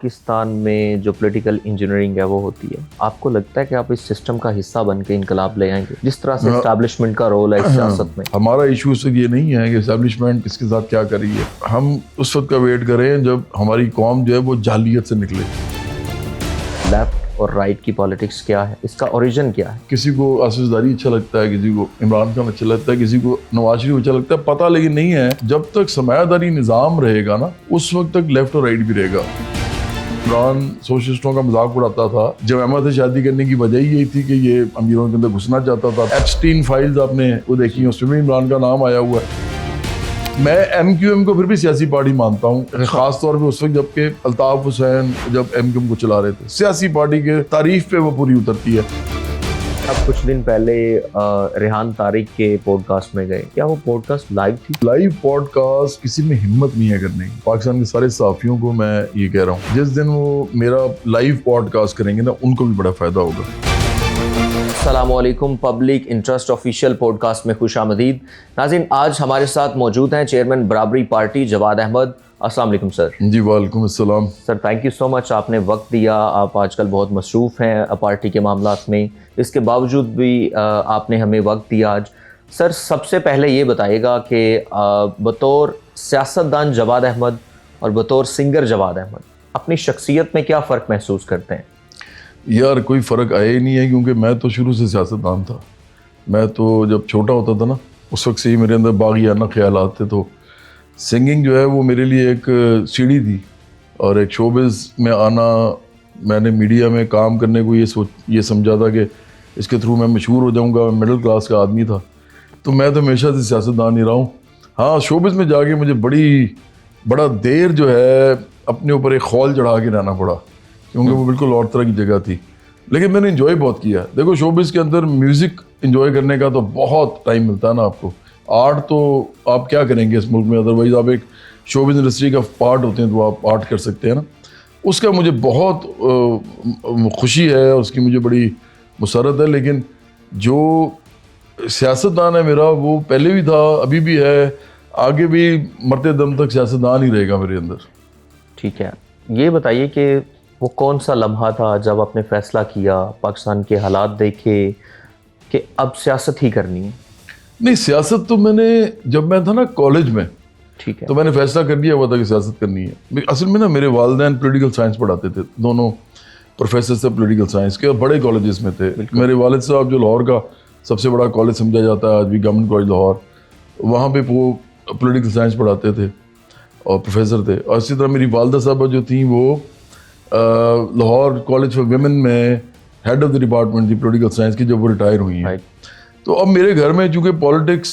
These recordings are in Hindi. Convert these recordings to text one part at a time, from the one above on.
पाकिस्तान में जो पॉलिटिकल इंजीनियरिंग है वो होती है, आपको लगता है कि आप इस सिस्टम का हिस्सा बन के इनकलाब ले आएंगे, जिस तरह से एस्टैब्लिशमेंट का रोल है इस सियासत में? हमारा इशू सिर्फ ये नहीं है कि एस्टैब्लिशमेंट किसके साथ क्या कर रही है, हम उस वक्त का वेट करें जब हमारी कौम जो है वो जालियत से निकले। लेफ्ट और राइट की पॉलिटिक्स क्या है, इसका ओरिजिन क्या है? किसी को आसिफ ज़रदारी अच्छा लगता है, किसी को इमरान खान अच्छा लगता है, किसी को नवाज शरीफ अच्छा लगता है, पता लेकिन नहीं है। जब तक सरमायादारी निज़ाम रहेगा ना, उस वक्त तक लेफ्ट और राइट भी रहेगा। इमरान सोशलिस्टों का मजाक उड़ाता था जब अहमद से शादी करने की वजह यही थी कि ये अमीरों के अंदर घुसना चाहता था। एप्स्टीन फाइल्स आपने वो देखी, उसमें भी इमरान का नाम आया हुआ है। मैं MQM को फिर भी सियासी पार्टी मानता हूँ, खास तौर पे उस वक्त जबकि अल्ताफ हुसैन जब MQM को चला रहे थे। सियासी पार्टी के तारीफ पे वो पूरी उतरती है। अब कुछ दिन पहले रेहान तारिक के पॉडकास्ट में गए, क्या वो पॉडकास्ट लाइव थी? लाइव पॉडकास्ट किसी में हिम्मत नहीं है करने की। पाकिस्तान के सारे सहाफियों को मैं ये कह रहा हूँ, जिस दिन वो मेरा लाइव पॉडकास्ट करेंगे ना, उनको भी बड़ा फायदा होगा। अस्सलामुअलैकुम, पब्लिक इंटरेस्ट ऑफिशियल पॉडकास्ट में खुश आमदीद। नाज़रीन, आज हमारे साथ मौजूद हैं चेयरमैन बराबरी पार्टी जवाद अहमद। अस्सलाम वालेकुम सर। जी वालेकुम अस्सलाम। Sir, thank you so much, आपने वक्त दिया। आप आजकल बहुत मसरूफ़ हैं पार्टी के मामलात में, इसके बावजूद भी आपने हमें वक्त दिया आज। सर, सबसे पहले ये बताइएगा कि बतौर सियासतदान जवाद अहमद और बतौर सिंगर जवाद अहमद अपनी शख्सियत में क्या फ़र्क महसूस करते हैं? यार कोई फ़र्क आया ही नहीं है, क्योंकि मैं तो शुरू से सियासतदान था। मैं तो जब छोटा होता था ना, उस वक्त से ही मेरे अंदर बागियाना ख्यालात थे। तो सिंगिंग जो है वो मेरे लिए एक सीढ़ी थी, और एक शोबिज़ में आना, मैंने मीडिया में काम करने को ये समझा था कि इसके थ्रू मैं मशहूर हो जाऊंगा। मैं मिडिल क्लास का आदमी था, तो मैं तो हमेशा से सियासतदान ही रहा हूँ। हाँ, शोबिज़ में जाके मुझे बड़ा देर जो है अपने ऊपर एक खौल चढ़ा के रहना पड़ा, क्योंकि वो बिल्कुल और तरह की जगह थी। लेकिन मैंने इन्जॉय बहुत किया। देखो, शोबिज़ के अंदर म्यूज़िक इन्जॉय करने का तो बहुत टाइम मिलता है ना आपको। आर्ट तो आप क्या करेंगे इस मुल्क में, अदरवाइज़ आप एक शोबिज़ इंडस्ट्री का पार्ट होते हैं तो आप आर्ट कर सकते हैं ना। उसका मुझे बहुत खुशी है, उसकी मुझे बड़ी मुसरत है। लेकिन जो सियासतदान है मेरा, वो पहले भी था, अभी भी है, आगे भी मरते दम तक सियासतदान ही रहेगा मेरे अंदर। ठीक है, ये बताइए कि वो कौन सा लम्हा था जब आपने फ़ैसला किया, पाकिस्तान के हालात देखे कि अब सियासत ही करनी है? नहीं, सियासत तो जब मैं था ना कॉलेज में, ठीक है, तो मैंने फैसला कर दिया हुआ था कि सियासत करनी है। असल में ना मेरे वालिदैन पॉलिटिकल साइंस पढ़ाते थे, दोनों प्रोफेसर थे पॉलिटिकल साइंस के, और बड़े कॉलेजेस में थे। मेरे वालिद साहब जो लाहौर का सबसे बड़ा कॉलेज समझा जाता है आज भी, गवर्नमेंट कॉलेज लाहौर, वहाँ पे वो पॉलिटिकल साइंस पढ़ाते थे और प्रोफेसर थे। और इसी तरह मेरी वालदा साहबा जो थी वो लाहौर कॉलेज फॉर वुमेन में हेड ऑफ द डिपार्टमेंट थी पॉलिटिकल साइंस की, जब वो रिटायर हुई हैं। तो अब मेरे घर में चूँकि politics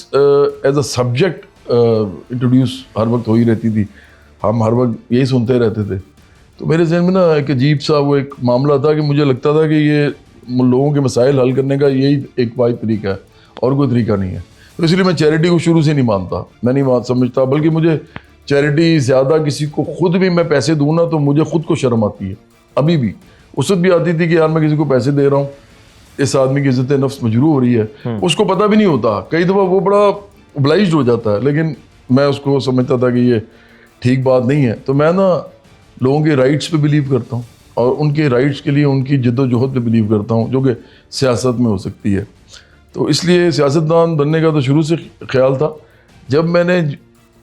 as a subject introduce हर वक्त हो ही रहती थी, हम हर वक्त यही सुनते रहते थे। तो मेरे जहन में ना एक अजीब सा वो एक मामला था कि मुझे लगता था कि ये लोगों के मसाइल हल करने का यही एक वाहिद तरीका है, और कोई तरीका नहीं है। तो इसलिए मैं चैरिटी को शुरू से नहीं मानता, मैं नहीं समझता। बल्कि मुझे चैरिटी ज़्यादा, किसी को खुद भी मैं पैसे दूँ ना, तो मुझे खुद को शर्म आती है। अभी भी उस वक्त भी आती थी कि यार मैं किसी को पैसे दे रहा हूँ, इस आदमी की इज्जत नफ्स मजरूह हो रही है। उसको पता भी नहीं होता, कई दफ़ा वो बड़ा ओब्लाइज्ड हो जाता है, लेकिन मैं उसको समझता था कि ये ठीक बात नहीं है। तो मैं ना लोगों के राइट्स पे बिलीव करता हूँ, और उनके राइट्स के लिए उनकी जद्दोजहद पे बिलीव करता हूँ, जो कि सियासत में हो सकती है। तो इसलिए सियासतदान बनने का तो शुरू से ख्याल था। जब मैंने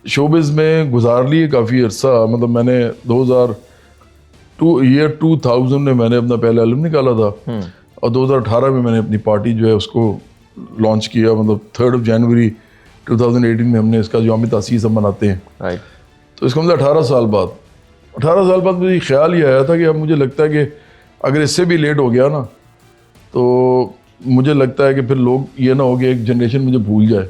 शोबिज़ में गुजार लिए काफ़ी अरसा, मतलब मैंने 2000 में मैंने अपना पहला एल्बम निकाला था, और 2018 में मैंने अपनी पार्टी जो है उसको लॉन्च किया। मतलब 3 जनवरी 2018 में हमने इसका यौम तासीस हम मनाते हैं। तो इसका मतलब 18 साल बाद मुझे ख्याल ये आया था कि अब मुझे लगता है कि अगर इससे भी लेट हो गया ना, तो मुझे लगता है कि फिर लोग ये ना हो कि एक जनरेशन मुझे भूल जाए।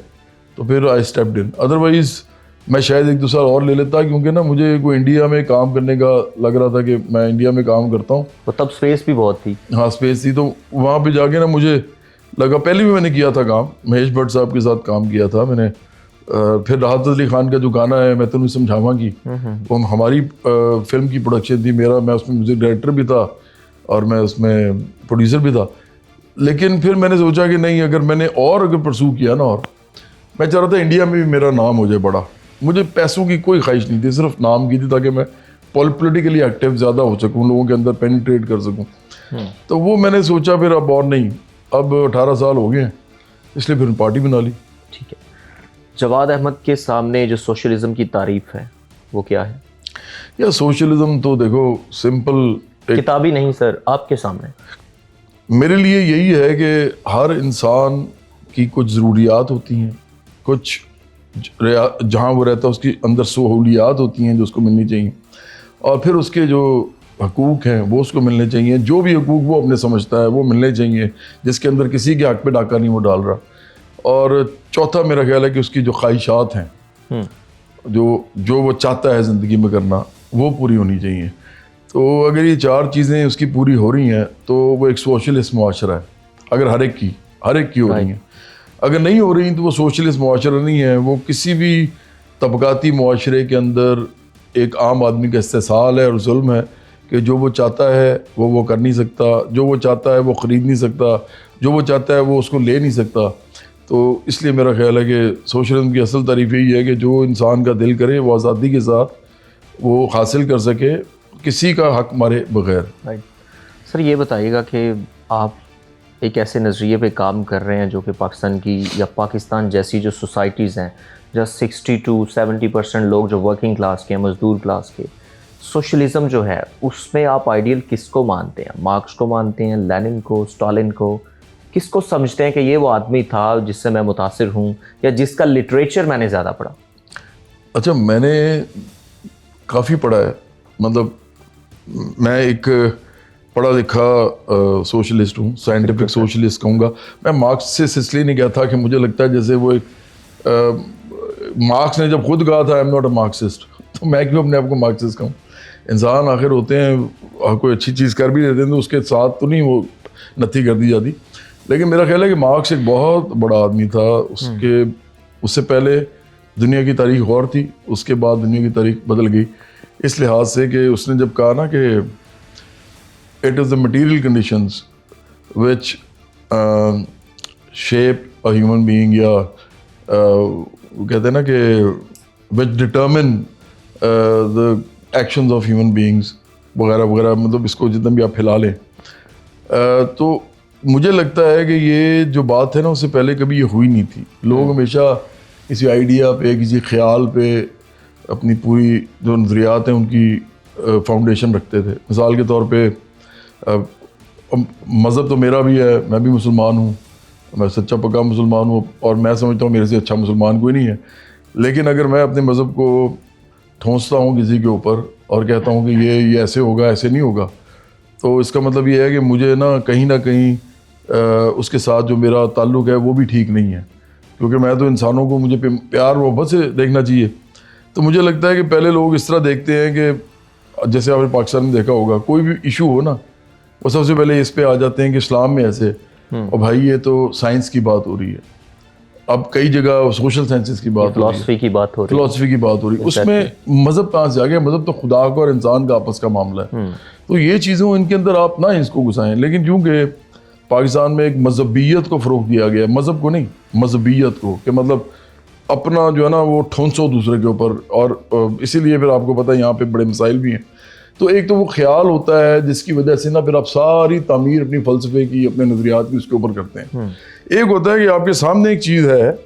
तो फिर आई स्टेप्ड इन, अदरवाइज़ मैं शायद 1-2 साल और ले लेता, क्योंकि ना मुझे कोई इंडिया में काम करने का लग रहा था कि मैं इंडिया में काम करता हूँ। तो तब स्पेस भी बहुत थी। हाँ, स्पेस थी। तो वहाँ पे जाके ना मुझे लगा, पहले भी मैंने किया था काम, महेश भट्ट साहब के साथ काम किया था मैंने। फिर राहत अली खान का जो गाना है मैं तुम्हें समझावांगी, वो हमारी फिल्म की प्रोडक्शन थी। मैं उसमें म्यूज़िक डायरेक्टर भी था और मैं उसमें प्रोड्यूसर भी था। लेकिन फिर मैंने सोचा कि नहीं, अगर मैंने अगर परसू किया ना, और मैं चाह रहा था इंडिया में भी मेरा नाम हो जाए बड़ा। मुझे पैसों की कोई ख्वाहिश नहीं थी, सिर्फ नाम की थी, ताकि मैं पॉलिटिकली एक्टिव ज़्यादा हो सकूँ, लोगों के अंदर पेनिट्रेट कर सकूँ। तो वो मैंने सोचा फिर अब और नहीं, अब 18 साल हो गए हैं, इसलिए फिर पार्टी बना ली। ठीक है, जवाद अहमद के सामने जो सोशलिज्म की तारीफ है वो क्या है? या सोशलिज्म तो देखो सिंपल किताबी नहीं सर, आपके सामने। मेरे लिए यही है कि हर इंसान की कुछ ज़रूरियात होती हैं, कुछ जहाँ वो रहता है उसकी अंदर सहूलियात होती हैं जो उसको मिलनी चाहिए, और फिर उसके जो हकूक़ हैं वो उसको मिलने चाहिए। जो भी हकूक़ वो अपने समझता है वो मिलने चाहिए, जिसके अंदर किसी के हक़ पे डाका नहीं वो डाल रहा। और चौथा मेरा ख्याल है कि उसकी जो ख्वाहिशात हैं, जो वो चाहता है ज़िंदगी में करना, वो पूरी होनी चाहिए। तो अगर ये 4 चीज़ें उसकी पूरी हो रही हैं तो वो एक सोशलिस्ट मुआशरा है, अगर हर एक की हो रही हैं। अगर नहीं हो रही तो वो सोशलिस्ट मुआशरा नहीं है, वो किसी भी तबकाती मुआशरे के अंदर एक आम आदमी का इस्तेसाल है और जुल्म है कि जो वो चाहता है वो कर नहीं सकता, जो वो चाहता है वो ख़रीद नहीं सकता, जो वो चाहता है वो उसको ले नहीं सकता। तो इसलिए मेरा ख्याल है कि सोशलिज्म की असल तारीफ यही है कि जो इंसान का दिल करे वो आज़ादी के साथ वो हासिल कर सके, किसी का हक मारे बगैर। राइट सर, ये बताइएगा कि आप एक ऐसे नज़रिए पे काम कर रहे हैं जो कि पाकिस्तान की या पाकिस्तान जैसी जो सोसाइटीज़ हैं, जहाँ 60 to 70% लोग जो वर्किंग क्लास के हैं, मज़दूर क्लास के, सोशलिज़म जो है उसमें आप आइडियल किसको मानते हैं? मार्क्स को मानते हैं, लेनिन को, स्टालिन को? किसको समझते हैं कि ये वो आदमी था जिससे मैं मुतासिर हूँ या जिसका लिटरेचर मैंने ज़्यादा पढ़ा? अच्छा, मैंने काफ़ी पढ़ा है, मतलब मैं एक पढ़ा लिखा सोशलिस्ट हूँ, साइंटिफिक सोशलिस्ट कहूँगा। मैं मार्क्सिस्ट इसलिए नहीं कहता कि मुझे लगता है जैसे वो एक मार्क्स ने जब खुद कहा था I am not a Marxist, तो मैं क्यों अपने आप को मार्क्सिस्ट कहूँ। इंसान आखिर होते हैं, कोई अच्छी चीज़ कर भी देते हैं तो उसके साथ तो नहीं वो नत्थी कर दी जाती। लेकिन मेरा ख्याल है कि मार्क्स एक बहुत बड़ा आदमी था। उससे पहले दुनिया की तारीख और थी, उसके बाद दुनिया की तारीख बदल गई इस लिहाज से कि उसने जब कहा ना कि it is the material conditions which shape a human being, या कहते हैं ना कि which determine the actions of human beings वगैरह वगैरह, मतलब इसको जितना भी आप फैला लें। तो मुझे लगता है कि ये जो बात है ना उससे पहले कभी ये हुई नहीं थी। लोग हमेशा किसी आइडिया पे, किसी ख्याल पे अपनी पूरी जो नज़रियात हैं उनकी फाउंडेशन रखते थे। मिसाल के तौर पे मज़हब तो मेरा भी है, मैं भी मुसलमान हूँ, मैं सच्चा पक्का मुसलमान हूँ और मैं समझता हूँ मेरे से अच्छा मुसलमान कोई नहीं है। लेकिन अगर मैं अपने मज़हब को ठोंसता हूँ किसी के ऊपर और कहता हूँ कि ये ऐसे होगा, ऐसे नहीं होगा, तो इसका मतलब ये है कि मुझे ना कहीं उसके साथ जो मेरा ताल्लुक़ है वो भी ठीक नहीं है, क्योंकि मैं तो इंसानों को मुझे प्यार मोहब्बत से देखना चाहिए। तो मुझे लगता है कि पहले लोग इस तरह देखते हैं कि जैसे आपने पाकिस्तान में देखा होगा, कोई भी इशू हो ना वो सबसे पहले इस पे आ जाते हैं कि इस्लाम में ऐसे, और भाई ये तो साइंस की बात हो रही है। अब कई जगह सोशल साइंसेस की बात हो रही है, फिलॉसफी की बात हो रही है, उसमें मज़हब कहाँ से आ गया? मज़हब तो खुदा का और इंसान का आपस का मामला है। तो ये चीज़ों इनके अंदर आप ना इसको घुसाएं। लेकिन क्योंकि पाकिस्तान में एक मजहबियत को फ़रोग़ दिया गया, मज़हब को नहीं, मजहबियत को, कि मतलब अपना जो है ना वो ठोंसो दूसरे के ऊपर, और इसीलिए फिर आपको पता है यहाँ पे बड़े मसाइल भी हैं। तो एक तो वो ख्याल होता है जिसकी वजह से ना फिर आप सारी तामीर अपनी फ़लसफ़े की, अपने नज़रियात की उसके ऊपर करते हैं। एक होता है कि आपके सामने एक चीज़ है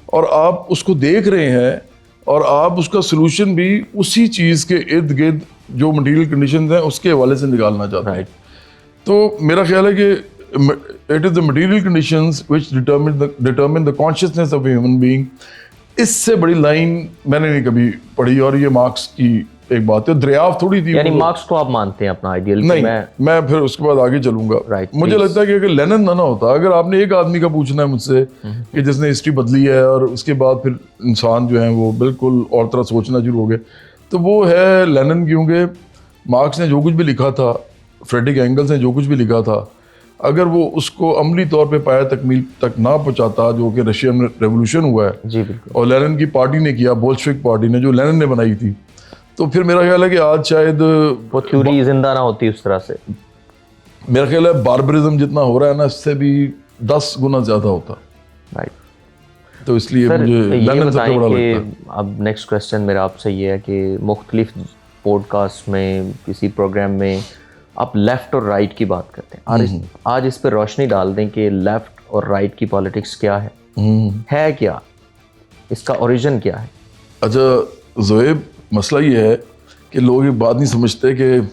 और आप उसको देख रहे हैं और आप उसका सलूशन भी उसी चीज़ के इर्द गिर्द जो मटीरियल कंडीशंस हैं उसके हवाले से निकालना चाहते हैं। तो मेरा ख्याल है कि it is the material conditions which determine the consciousness of a human being. इससे बड़ी लाइन मैंने नहीं कभी पढ़ी, और ये मार्क्स की एक बात है, दरियाफ्त थोड़ी थी। यानी मार्क्स को आप मानते हैं अपना आइडियल? नहीं, मैं फिर उसके बाद आगे चलूंगा। मुझे लगता है कि अगर लेनिन ना होता, अगर आपने एक आदमी का पूछना है मुझसे कि जिसने हिस्ट्री बदली है और उसके बाद फिर इंसान जो है वो बिल्कुल और तरह सोचना शुरू हो गए, तो वो है लेनिन। क्योंकि मार्क्स ने जो कुछ भी लिखा था, फ्रेडरिक एंगल्स ने जो कुछ भी लिखा था, अगर वो उसको अमली तौर पे पाया तकमील तक ना पहुँचाता, जो कि रशियन रेवोल्यूशन हुआ है जी बिल्कुल, और लेनिन की पार्टी ने किया, बोल्शेविक पार्टी ने, जो लेनिन ने बनाई थी, तो फिर मेरा ख्याल है कि आज शायद वो थ्योरी जिंदा ना होती उस तरह से। मेरा ख्याल है बार्बरिज्म जितना हो रहा है ना, इससे भी 10 गुना ज़्यादा होता। राइट। तो इसलिए मुझे लेनिन सबसे बड़ा लगता है। अब नेक्स्ट क्वेश्चन मेरा आपसे ये है कि मुख्तलिफ पॉडकास्ट में, किसी प्रोग्राम में आप लेफ़्ट और राइट की बात करते हैं। आज इस पर रोशनी डाल दें कि लेफ़्ट और राइट की पॉलिटिक्स क्या है क्या, इसका ओरिजिन क्या है? अच्छा ज़ोएब, मसला ये है कि लोग ये बात नहीं समझते कि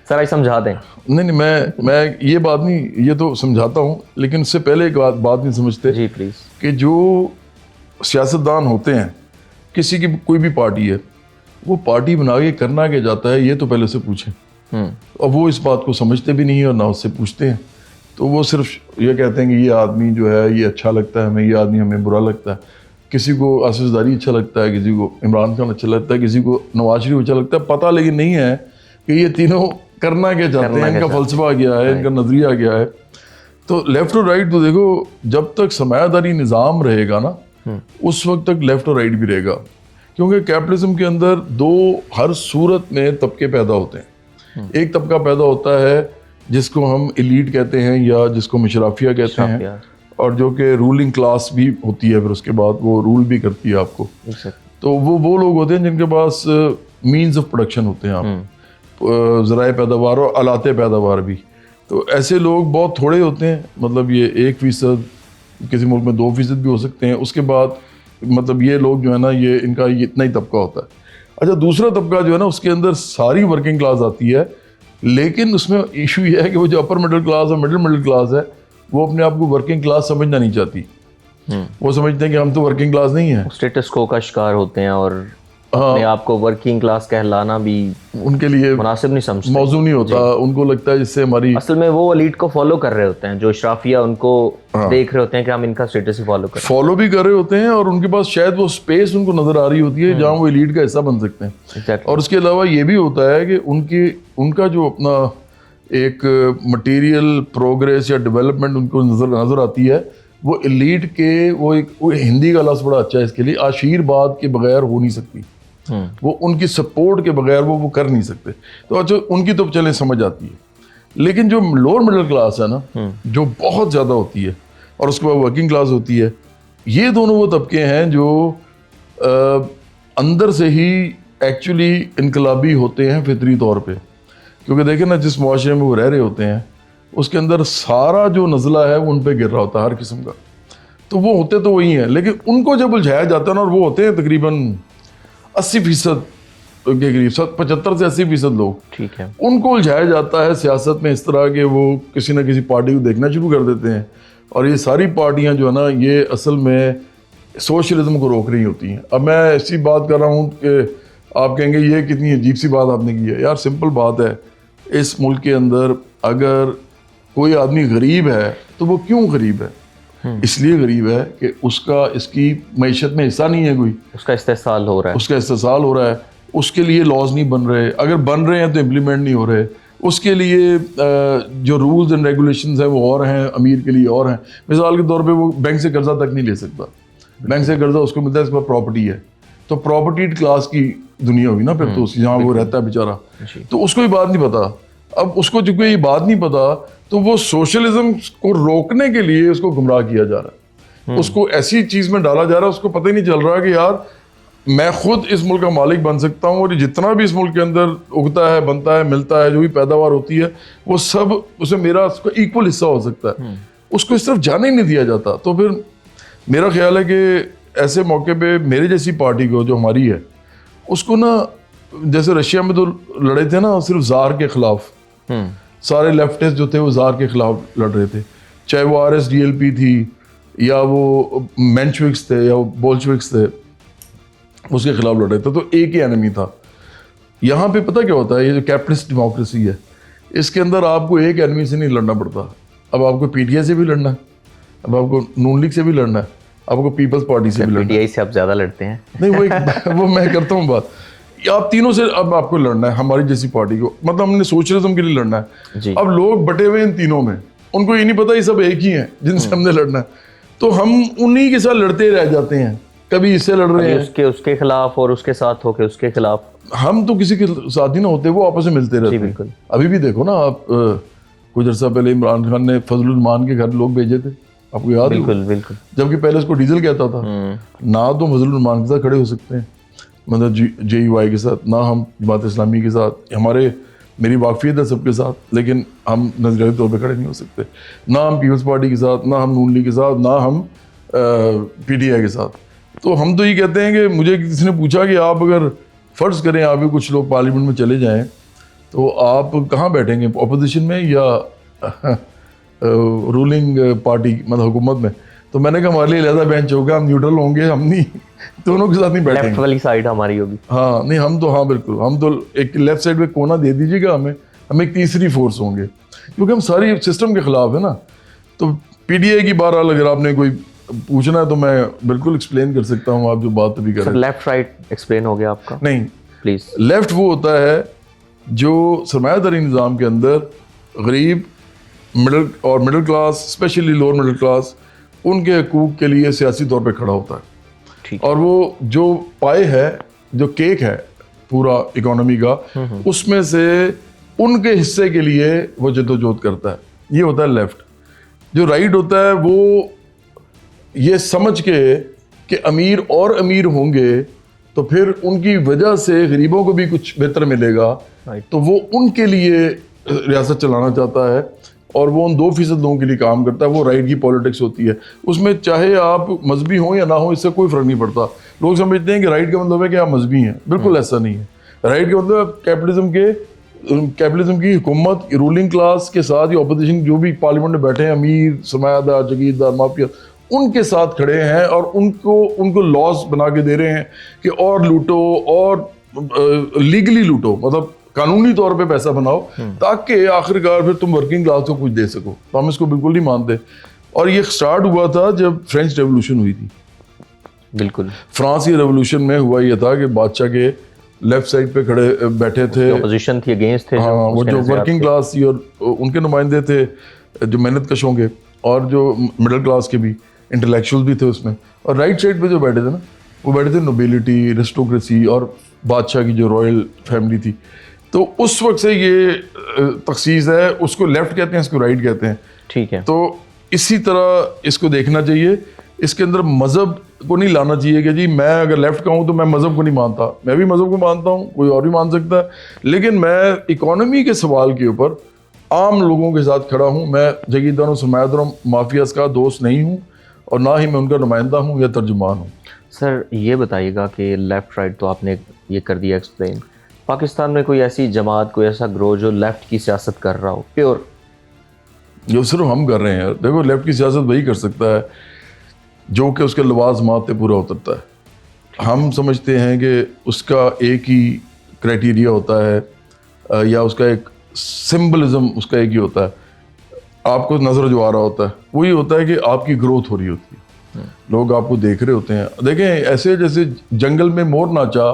सर आई समझा दें। नहीं, मैं ये बात नहीं, ये तो समझाता हूँ, लेकिन उससे पहले एक बात नहीं समझते जी प्लीज़। कि जो सियासतदान होते हैं, किसी की कोई भी पार्टी है, वो पार्टी बना के करना क्या जाता है ये तो पहले से पूछें। और वो इस बात को समझते भी नहीं है और ना उससे पूछते हैं। तो वो सिर्फ ये कहते हैं कि ये आदमी जो है ये अच्छा लगता है हमें, ये आदमी हमें बुरा लगता है। किसी को आसिफ ज़रदारी अच्छा लगता है, किसी को इमरान खान अच्छा लगता है, किसी को नवाज शरीफ अच्छा लगता है। पता लेकिन नहीं है कि ये तीनों करना क्या चाहते हैं, इनका फ़लसफ़ा क्या है, इनका नज़रिया क्या है। तो लेफ़्ट और राइट तो देखो, जब तक सरमायादारी निज़ाम रहेगा ना, उस वक्त तक लेफ़्ट और राइट भी रहेगा, क्योंकि कैपिटलिज्म के अंदर दो हर सूरत में तबके पैदा होते हैं। एक तबका पैदा होता है जिसको हम एलीट कहते हैं या जिसको मशराफिया कहते हैं, और जो कि रूलिंग क्लास भी होती है, फिर उसके बाद वो रूल भी करती है आपको। तो वो लोग होते हैं जिनके पास मीन्स ऑफ प्रोडक्शन होते हैं, आप ज़राए पैदावार और आलाते पैदावार भी। तो ऐसे लोग बहुत थोड़े होते हैं, मतलब ये 1%, किसी मुल्क में 2% भी हो सकते हैं। उसके बाद मतलब ये लोग जो है ना, ये इनका इतना ही तबका होता है। अच्छा, दूसरा तबका जो है ना, उसके अंदर सारी वर्किंग क्लास आती है, लेकिन उसमें इशू ये है कि वो जो अपर मिडिल क्लास और मिडिल क्लास है, वो अपने आप को वर्किंग क्लास समझना नहीं चाहती। वो समझते हैं कि हम तो वर्किंग क्लास नहीं है, स्टेटस को का शिकार होते हैं और अपने आप को वर्किंग क्लास कहलाना भी उनके लिए मुनासिब नहीं समझते, मौजू नहीं होता। उनको लगता है जिससे हमारी, असल में वो एलीट को फॉलो कर रहे होते हैं, जो इशराफिया उनको देख रहे होते हैं कि हम इनका स्टेटस ही फॉलो भी कर रहे होते हैं, और उनके पास शायद वो स्पेस उनको नजर आ रही होती है जहाँ वो एलीट का हिस्सा बन सकते हैं। और उसके अलावा ये भी होता है कि उनका जो अपना एक मटेरियल प्रोग्रेस या डेवलपमेंट उनको नजर आती है, वो एलीट के वो हिंदी का लफ्ज़ बड़ा अच्छा है इसके लिए, आशीर्वाद के बगैर हो नहीं सकती। वो उनकी सपोर्ट के बगैर वो कर नहीं सकते। तो अच्छा, उनकी तो चलें समझ आती है, लेकिन जो लोअर मिडिल क्लास है ना, जो बहुत ज़्यादा होती है, और उसके बाद वर्किंग क्लास होती है, ये दोनों वो तबके हैं जो अंदर से ही एक्चुअली इनकलाबी होते हैं फितरी तौर पे। क्योंकि देखें ना, जिस मुआशरे में वो रह रहे होते हैं, उसके अंदर सारा जो नज़ला है वो उन पर गिर रहा होता है हर किस्म का। तो वो होते तो वही हैं, लेकिन उनको जब उलझाया जाता है ना, और वो होते हैं तकरीबन 80% के करीब, 75 से 80% लोग, ठीक है, उनको उलझाया जाता है सियासत में इस तरह के, वो किसी ना किसी पार्टी को देखना शुरू कर देते हैं। और ये सारी पार्टियां जो है ना, ये असल में सोशलिज्म को रोक रही होती हैं। अब मैं ऐसी बात कर रहा हूँ कि आप कहेंगे ये कितनी अजीब सी बात आपने की है। यार सिंपल बात है, इस मुल्क के अंदर अगर कोई आदमी गरीब है तो वो क्यों गरीब है? इसलिए गरीब है कि उसका इसकी मईशत में हिस्सा नहीं है, कोई उसका इस्तेसाल हो रहा है, उसके लिए लॉज नहीं बन रहे, अगर बन रहे हैं तो इम्प्लीमेंट नहीं हो रहे, उसके लिए जो रूल्स एंड रेगुलेशंस हैं वो और हैं, अमीर के लिए और हैं। मिसाल के तौर पे वो बैंक से कर्जा तक नहीं ले सकता, बैंक से कर्जा उसको मिलता है, इसके पास प्रॉपर्टी है, तो प्रॉपर्टीड क्लास की दुनिया हुई ना फिर तो उसकी, जहाँ वो रहता है बेचारा, तो उसको ये बात नहीं पता। अब उसको जो ये बात नहीं पता, तो वो सोशलिज्म को रोकने के लिए उसको गुमराह किया जा रहा है, उसको ऐसी चीज़ में डाला जा रहा है, उसको पता ही नहीं चल रहा कि यार मैं खुद इस मुल्क का मालिक बन सकता हूँ, और जितना भी इस मुल्क के अंदर उगता है, बनता है, मिलता है, जो भी पैदावार होती है, वो सब उसे मेरा उसका इक्वल हिस्सा हो सकता है। उसको इस तरफ जाने ही नहीं दिया जाता। तो फिर मेरा ख्याल है कि ऐसे मौके पे मेरे जैसी पार्टी को, जो हमारी है, उसको ना, जैसे रशिया में तो लड़े थे ना सिर्फ ज़ार के खिलाफ, सारे लेफ्टिस्ट जो थे वो ज़ार के खिलाफ लड़ रहे थे, चाहे वो RSDLP थी या वो मेंशविक्स थे या वो बोल्शविक्स थे, उसके खिलाफ लड़ रहे थे। तो एक ही एनिमी था। यहाँ पे पता क्या होता है, ये जो कैपिटलिस्ट डेमोक्रेसी है, इसके अंदर आपको एक एनिमी से नहीं लड़ना पड़ता। अब आपको PTI से भी लड़ना है, अब आपको नून लीग से भी लड़ना है, आपको पीपल्स पार्टी से भी लड़ना है। PTI से आप ज़्यादा लड़ते हैं। नहीं, वो मैं करता हूँ बात, आप तीनों से अब आपको लड़ना है, हमारी जैसी पार्टी को, मतलब हमने सोशलिज्म के लिए लड़ना है। अब लोग बटे हुए इन तीनों में, उनको ये नहीं पता ये सब एक ही हैं जिनसे हमने लड़ना है, तो हम उन्हीं के साथ लड़ते रह जाते हैं। कभी इससे लड़ रहे हैं, उसके खिलाफ, और उसके साथ होके उसके खिलाफ। हम तो किसी के साथ ही ना होते, वो आपस में मिलते रहते हैं। अभी भी देखो ना आप, कुछ अर्सा पहले इमरान खान ने फजलुर रहमान के घर लोग भेजे थे, आपको याद है? बिल्कुल बिल्कुल। जबकि पहले उसको डीजल कहता था ना, तो फजलुर रहमान के साथ खड़े हो सकते हैं, मतलब JUI के साथ, ना हम जमात इस्लामी के साथ, मेरी वाकफियत है सबके साथ, लेकिन हम नजरियाती तौर पे खड़े नहीं हो सकते। ना हम पीपल्स पार्टी के साथ, ना हम नून लीग के साथ, ना हम PTI के साथ। तो हम तो ये कहते हैं कि मुझे किसी ने पूछा कि आप अगर फ़र्ज़ करें आप भी कुछ लोग पार्लियामेंट में चले जाएं तो आप कहाँ बैठेंगे, अपोजिशन में या रूलिंग पार्टी मतलब हुकूमत में? तो मैंने कहा हमारे लिए लहदा बेंच होगा, हम न्यूट्रल होंगे, हम नहीं दोनों के साथ नहीं बैठेंगे। लेफ्ट वाली साइड हमारी होगी। हाँ नहीं, हम तो हाँ बिल्कुल, हम तो एक लेफ्ट साइड में कोना दे दीजिएगा हमें, हम एक तीसरी फोर्स होंगे, क्योंकि हम सारी सिस्टम के खिलाफ है ना। तो PTI की बहरहाल अगर आपने कोई पूछना है तो मैं बिल्कुल एक्सप्लेन कर सकता हूँ, आप जो बात अभी कर सर रहे हैं। लेफ्ट राइट एक्सप्लेन हो गया आपका? नहीं, प्लीज। लेफ्ट वो होता है जो सरमायादारी निज़ाम के अंदर गरीब, middle class, specially lower middle class, उनके हकूक़ के लिए सियासी तौर पे खड़ा होता है। ठीक। और वो जो पाए है, जो केक है पूरा इकोनॉमी का, उसमें से उनके हिस्से के लिए वो जद्दोजहद करता है, ये होता है लेफ्ट। जो राइट होता है वो ये समझ के कि अमीर और अमीर होंगे तो फिर उनकी वजह से गरीबों को भी कुछ बेहतर मिलेगा, तो वो उनके लिए रियासत चलाना चाहता है और वो उन 2% लोगों के लिए काम करता है। वो राइट की पॉलिटिक्स होती है, उसमें चाहे आप मजहबी हो या ना हो, इससे कोई फ़र्क नहीं पड़ता। लोग समझते हैं कि राइट का मतलब है कि आप मजहबी हैं, बिल्कुल ऐसा नहीं है। राइट का मतलब कैपिटलिज्म की हुकूमत, रूलिंग क्लास के साथ या अपोजिशन जो भी पार्लियामेंट में बैठे हैं, अमीर, सरमायादार, जागीरदार, माफिया, उनके साथ खड़े हैं और उनको लॉस बना के दे रहे हैं कि और लूटो और लीगली लूटो, मतलब कानूनी तौर पे पैसा बनाओ ताकि आखिरकार फिर तुम वर्किंग क्लास को कुछ दे सको। तो हम इसको बिल्कुल नहीं मानते। और ये स्टार्ट हुआ था जब फ्रेंच रेवोल्यूशन हुई थी। बिल्कुल। फ्रांस की रेवोल्यूशन में हुआ ये था कि बादशाह के लेफ्ट साइड पे खड़े बैठे थे, अपोजिशन थी, अगेंस्ट थे। हाँ, वो जो वर्किंग क्लास थी और उनके नुमाइंदे थे जो मेहनत कशों के, और जो मिडिल क्लास के भी इंटेलेक्चुअल भी थे उसमें। और राइट साइड पे जो बैठे थे ना, वो बैठे थे नोबिलिटी, एरिस्टोक्रेसी और बादशाह की जो रॉयल फैमिली थी। तो उस वक्त से ये तखसीस है, उसको लेफ्ट कहते हैं, इसको राइट कहते हैं। ठीक है। तो इसी तरह इसको देखना चाहिए। इसके अंदर मज़हब को नहीं लाना चाहिए कि जी मैं अगर लेफ्ट का हूँ तो मैं मज़हब को नहीं मानता। मैं भी मज़हब को मानता हूँ, कोई और भी मान सकता है, लेकिन मैं इकोनॉमी के सवाल के ऊपर आम लोगों के साथ खड़ा हूँ। मैं जागीरदारों, सरमायादारों, माफियाज का दोस्त नहीं हूँ और ना ही मैं उनका नुमाइंदा हूँ या तर्जुमान हूँ। सर ये बताइएगा कि लेफ़्ट राइट तो आपने ये कर दिया एक्सप्लेन, पाकिस्तान में कोई ऐसी जमात, कोई ऐसा ग्रोह जो लेफ़्ट की सियासत कर रहा हो प्योर? जो सिर्फ हम कर रहे हैं यार। देखो, लेफ्ट की सियासत वही कर सकता है जो कि उसके लवाज़मात पे पूरा उतरता है। हम समझते हैं कि उसका एक ही क्राइटेरिया होता है या उसका एक सिंबलिज्म उसका एक ही होता है, आपको नज़र जो आ रहा होता है वो ये होता है कि आपकी ग्रोथ हो रही होती है, लोग आपको देख रहे होते हैं। देखें, ऐसे जैसे जंगल में मोर नाचा,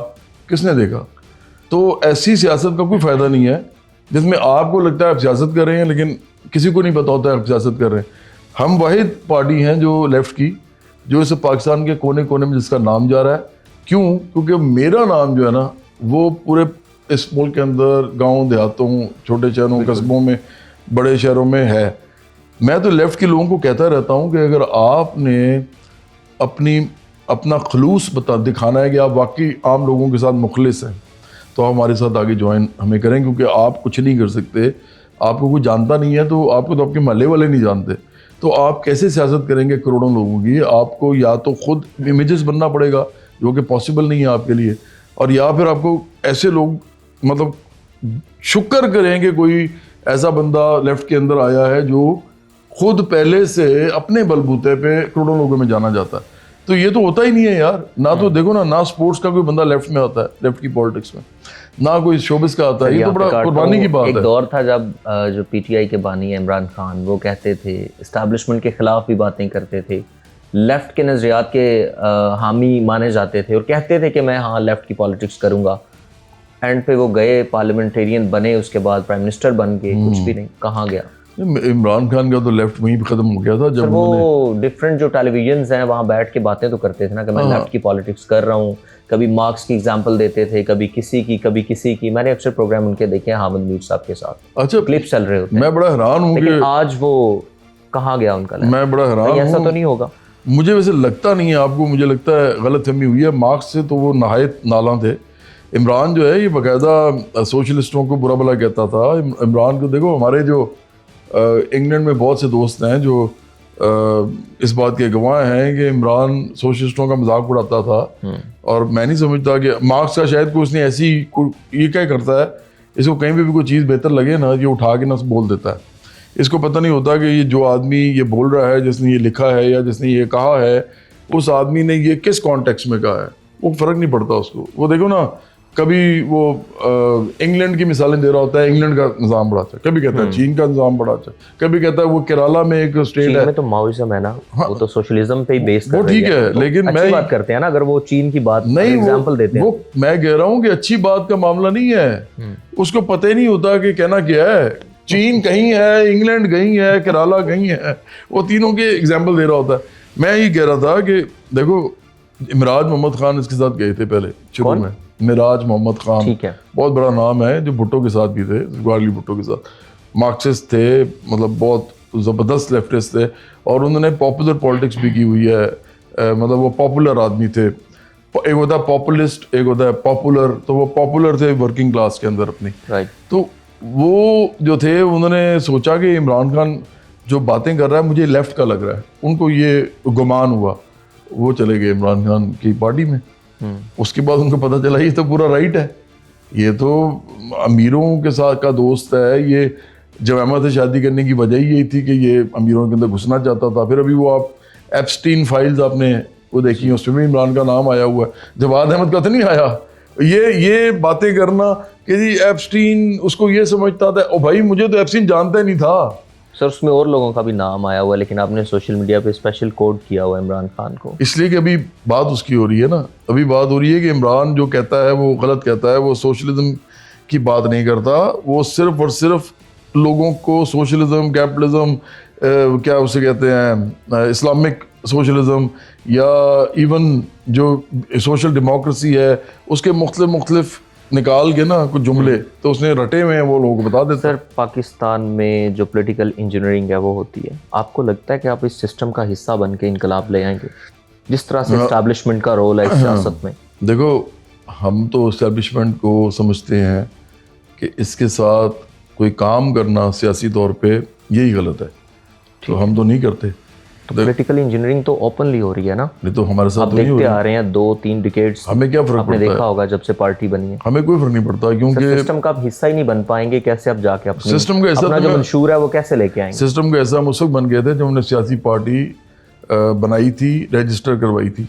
किसने देखा? तो ऐसी सियासत का कोई फ़ायदा नहीं है जिसमें आपको लगता है आप सियासत कर रहे हैं लेकिन किसी को नहीं पता होता है आप सियासत कर रहे हैं। हम वाहिद पार्टी हैं जो लेफ़्ट की, जो इस पाकिस्तान के कोने कोने में जिसका नाम जा रहा है। क्यों? क्योंकि मेरा नाम जो है ना वो पूरे इस मुल्क के अंदर गाँव देहातों, छोटे शहरों, कस्बों में, बड़े शहरों में है। मैं तो लेफ़्ट के लोगों को कहता रहता हूँ कि अगर आपने अपना खलूस दिखाना है कि आप वाकई आम लोगों के साथ मुखलिस हैं, तो आप हमारे साथ आगे ज्वाइन हमें करें, क्योंकि आप कुछ नहीं कर सकते, आपको कोई जानता नहीं है, तो आपको तो आपके महल्ले वाले नहीं जानते, तो आप कैसे सियासत करेंगे करोड़ों लोगों की? आपको या तो खुद इमेजेस बनना पड़ेगा जो कि पॉसिबल नहीं है आपके लिए, और या फिर आपको ऐसे लोग मतलब शुक्र करें कि कोई ऐसा बंदा लेफ्ट के अंदर आया है जो खुद पहले से अपने बलबूते पे करोड़ों लोगों में जाना जाता है। तो ये तो होता ही नहीं है यार। ना तो देखो ना स्पोर्ट्स का कोई बंदा लेफ्ट में आता है, लेफ्ट की पॉलिटिक्स में, ना कोई शोबिस का आता है। ये तो बड़ा कुर्बानी की बात है। एक दौर था जब जो PTI के बानी है इमरान खान, वो कहते थे, इस्टेब्लिशमेंट के खिलाफ भी बातें करते थे, लेफ्ट के नज़रियात के हामी माने जाते थे और कहते थे कि मैं हाँ लेफ्ट की पॉलिटिक्स करूँगा। एंड पे वो गए, पार्लियामेंटेरियन बने, उसके बाद प्राइम मिनिस्टर बन गए, कुछ भी नहीं, कहाँ गया? इमरान खान का तो लेफ्ट वहीं पे खत्म हो गया था जब वो डिफरेंट जो टेलीविजन हैं वहाँ बैठ के बातें तो करते थे ना कि मैं लेफ्ट की पॉलिटिक्स कर रहा हूँ। कभी मार्क्स की एग्जांपल देते थे, कभी किसी की। मैंने अक्सर प्रोग्राम उनके देखे हैं हामिद मीर साहब के साथ। अच्छा, क्लिप्स चल रहे होते हैं। मैं बड़ा हैरान हूँ कि आज वो कहाँ गया उनका? मैं बड़ा हैरान हूँ, ऐसा तो नहीं होगा? मुझे वैसे लगता नहीं है आपको, मुझे लगता है गलतफहमी हुई है। मार्क्स से तो वो नहायत नाला थे। इमरान जो है ये बाकायदा सोशलिस्टों को बुरा भला कहता था। इमरान को देखो, हमारे जो इंग्लैंड में बहुत से दोस्त हैं जो इस बात के गवाह हैं कि इमरान सोशलिस्टों का मजाक उड़ाता था। और मैं नहीं समझता कि मार्क्स का शायद कोई उसने ऐसी ये क्या करता है, इसको कहीं भी कोई चीज़ बेहतर लगे ना, ये उठा के ना बोल देता है। इसको पता नहीं होता कि ये जो आदमी ये बोल रहा है, जिसने ये लिखा है या जिसने ये कहा है, उस आदमी ने ये किस कॉन्टेक्स्ट में कहा है, वो फ़र्क नहीं पड़ता उसको। वो देखो ना, कभी वो इंग्लैंड की मिसालें दे रहा होता है, इंग्लैंड का निज़ाम बड़ा अच्छा, कभी कहता है चीन का निज़ाम बड़ा अच्छा, कभी कहता है वो केरला में एक स्टेट चीन है। में तो माओइज्म है ना, वो तो सोशलिज्म पे ही बेस कर वो रही ठीक है, तो लेकिन अच्छी मैं बात करते हैं ना, अगर वो चीन की बात नहीं, एग्जांपल देते हैं। वो मैं कह रहा हूँ कि अच्छी बात का मामला नहीं है। उसको पता ही नहीं होता कि कहना क्या है। चीन कहीं है, इंग्लैंड कहीं है, केरला कहीं है, वो तीनों के एग्जाम्पल दे रहा होता है। मैं ये कह रहा था कि देखो, मिराज मोहम्मद खान इसके साथ गए थे पहले शुरू में। मिराज मोहम्मद खान, ठीक है, बहुत बड़ा नाम है, जो भुट्टो के साथ भी थे, जवाहरलाल भुट्टो के साथ मार्क्सिस्ट थे, मतलब बहुत ज़बरदस्त लेफ्टिस्ट थे, और उन्होंने पॉपुलर पॉलिटिक्स भी की हुई है। मतलब वो पॉपुलर आदमी थे। एक होता है पॉपुलिस्ट, एक होता है पॉपुलर। तो वो पॉपुलर थे वर्किंग क्लास के अंदर अपनी। राइट। तो वो जो थे, उन्होंने सोचा कि इमरान खान जो बातें कर रहा है मुझे लेफ्ट का लग रहा है, उनको ये गुमान हुआ, वो चले गए इमरान खान की पार्टी में। उसके बाद उनको पता चला ये तो पूरा राइट है, ये तो अमीरों के साथ का दोस्त है, ये जमामा से शादी करने की वजह ही यही थी कि ये अमीरों के अंदर घुसना चाहता था। फिर अभी वो आप एप्स्टीन फाइल्स आपने वो देखी, उसमें भी इमरान का नाम आया हुआ है, जवाद अहमद का तो नहीं आया। ये बातें करना कि जी एप्स्टीन उसको ये समझता था, ओ भाई मुझे तो एप्स्टीन जानता ही नहीं था। सर उसमें और लोगों का भी नाम आया हुआ है, लेकिन आपने सोशल मीडिया पे स्पेशल कोड किया हुआ है इमरान खान को, इसलिए कि अभी बात उसकी हो रही है ना। अभी बात हो रही है कि इमरान जो कहता है वो गलत कहता है। वो सोशलिज्म की बात नहीं करता, वो सिर्फ और सिर्फ लोगों को सोशलिज्म, कैपिटलिज्म, क्या उसे कहते हैं, इस्लामिक सोशलिज्म, या इवन जो सोशल डेमोक्रेसी है, उसके मुख्तलिफ निकाल के ना कुछ जुमले तो उसने रटे हुए हैं, वो लोगों को बता देते। सर पाकिस्तान में जो पॉलिटिकल इंजीनियरिंग है वो होती है, आपको लगता है कि आप इस सिस्टम का हिस्सा बन के इनकलाब ले आएंगे, जिस तरह से एस्टैब्लिशमेंट का रोल है इस सियासत में? देखो, हम तो एस्टैब्लिशमेंट को समझते हैं कि इसके साथ कोई काम करना सियासी तौर पे यही गलत है, तो हम तो नहीं करते। तो पॉलिटिकल इंजीनियरिंग तो ओपनली हो रही है ना, नहीं तो हमारे साथ आप तो नहीं हो देखते रही। आ रहे हैं 2-3 डिकेड्स, हमें क्या फर्क आपने पड़ता देखा है? होगा जब से पार्टी बनी है। हमें कोई फर्क नहीं पड़ता, क्योंकि सिस्टम का आप हिस्सा ही नहीं बन पाएंगे, कैसे आप जाके अपनी सिस्टम का हिस्सा अपना तो जो मैं- मंशूर है वो कैसे लेके आएंगे? सिस्टम का ऐसा हम उस वक्त बन गए थे जब हमने सियासी पार्टी बनाई थी, रजिस्टर करवाई थी।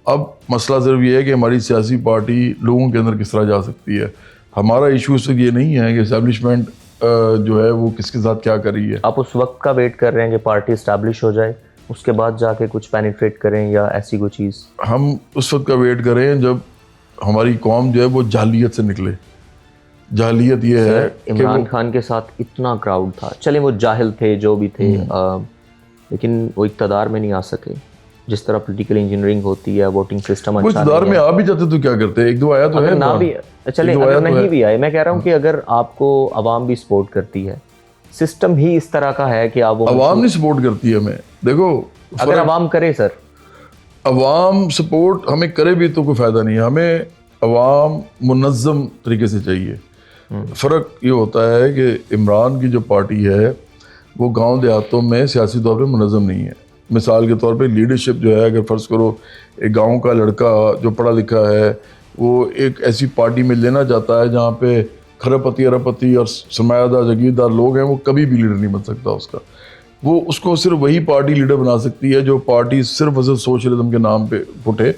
अब मसला सिर्फ ये है कि हमारी सियासी पार्टी लोगों के अंदर किस तरह जा सकती है। हमारा इशू सिर्फ ये नहीं है कि एस्टैब्लिशमेंट जो है वो किसके साथ क्या कर रही है। आप उस वक्त का वेट कर रहे हैं कि पार्टी इस्टेब्लिश हो जाए, उसके बाद जाके कुछ पेनिट्रेट करें, या ऐसी कोई चीज़? हम उस वक्त का वेट करें जब हमारी कौम जो है वो जाहिलियत से निकले। जाहिलियत ये है कि इमरान खान के साथ इतना क्राउड था, चले वो जाहिल थे जो भी थे, लेकिन वो इक़्तिदार में नहीं आ सके। जिस तरह पॉलिटिकल इंजीनियरिंग होती है, वोटिंग सिस्टम वो अच्छा इक़्तिदार नहीं में है। आ भी जाते तो क्या करते? एक दो आया तो अगर है ना ना। भी चले, एक दो अगर आया तो नहीं है। भी आए, मैं कह रहा हूँ कि अगर आपको आवाम भी सपोर्ट करती है, सिस्टम ही इस तरह का है कि आप वो अवाम नहीं सपोर्ट करती है हमें। देखो, अगर आवाम करे सर, अवाम सपोर्ट हमें करे भी तो कोई फ़ायदा नहीं है। हमें अवाम मुनज़्ज़म तरीके से चाहिए। फ़र्क ये होता है कि इमरान की जो पार्टी है वो गांव देहातों में सियासी तौर पे मुनज़्ज़म नहीं है। मिसाल के तौर पे लीडरशिप जो है, अगर फ़र्ज़ करो एक गांव का लड़का जो पढ़ा लिखा है वो एक ऐसी पार्टी में लेना चाहता है जहाँ पे खरबपति अरबपति और सरमायादार जागीरदार लोग हैं, वो कभी भी लीडर नहीं बन सकता उसका। वो उसको सिर्फ वही पार्टी लीडर बना सकती है जो पार्टी सिर्फ और सिर्फ सोशलिज्म के नाम पे फुटे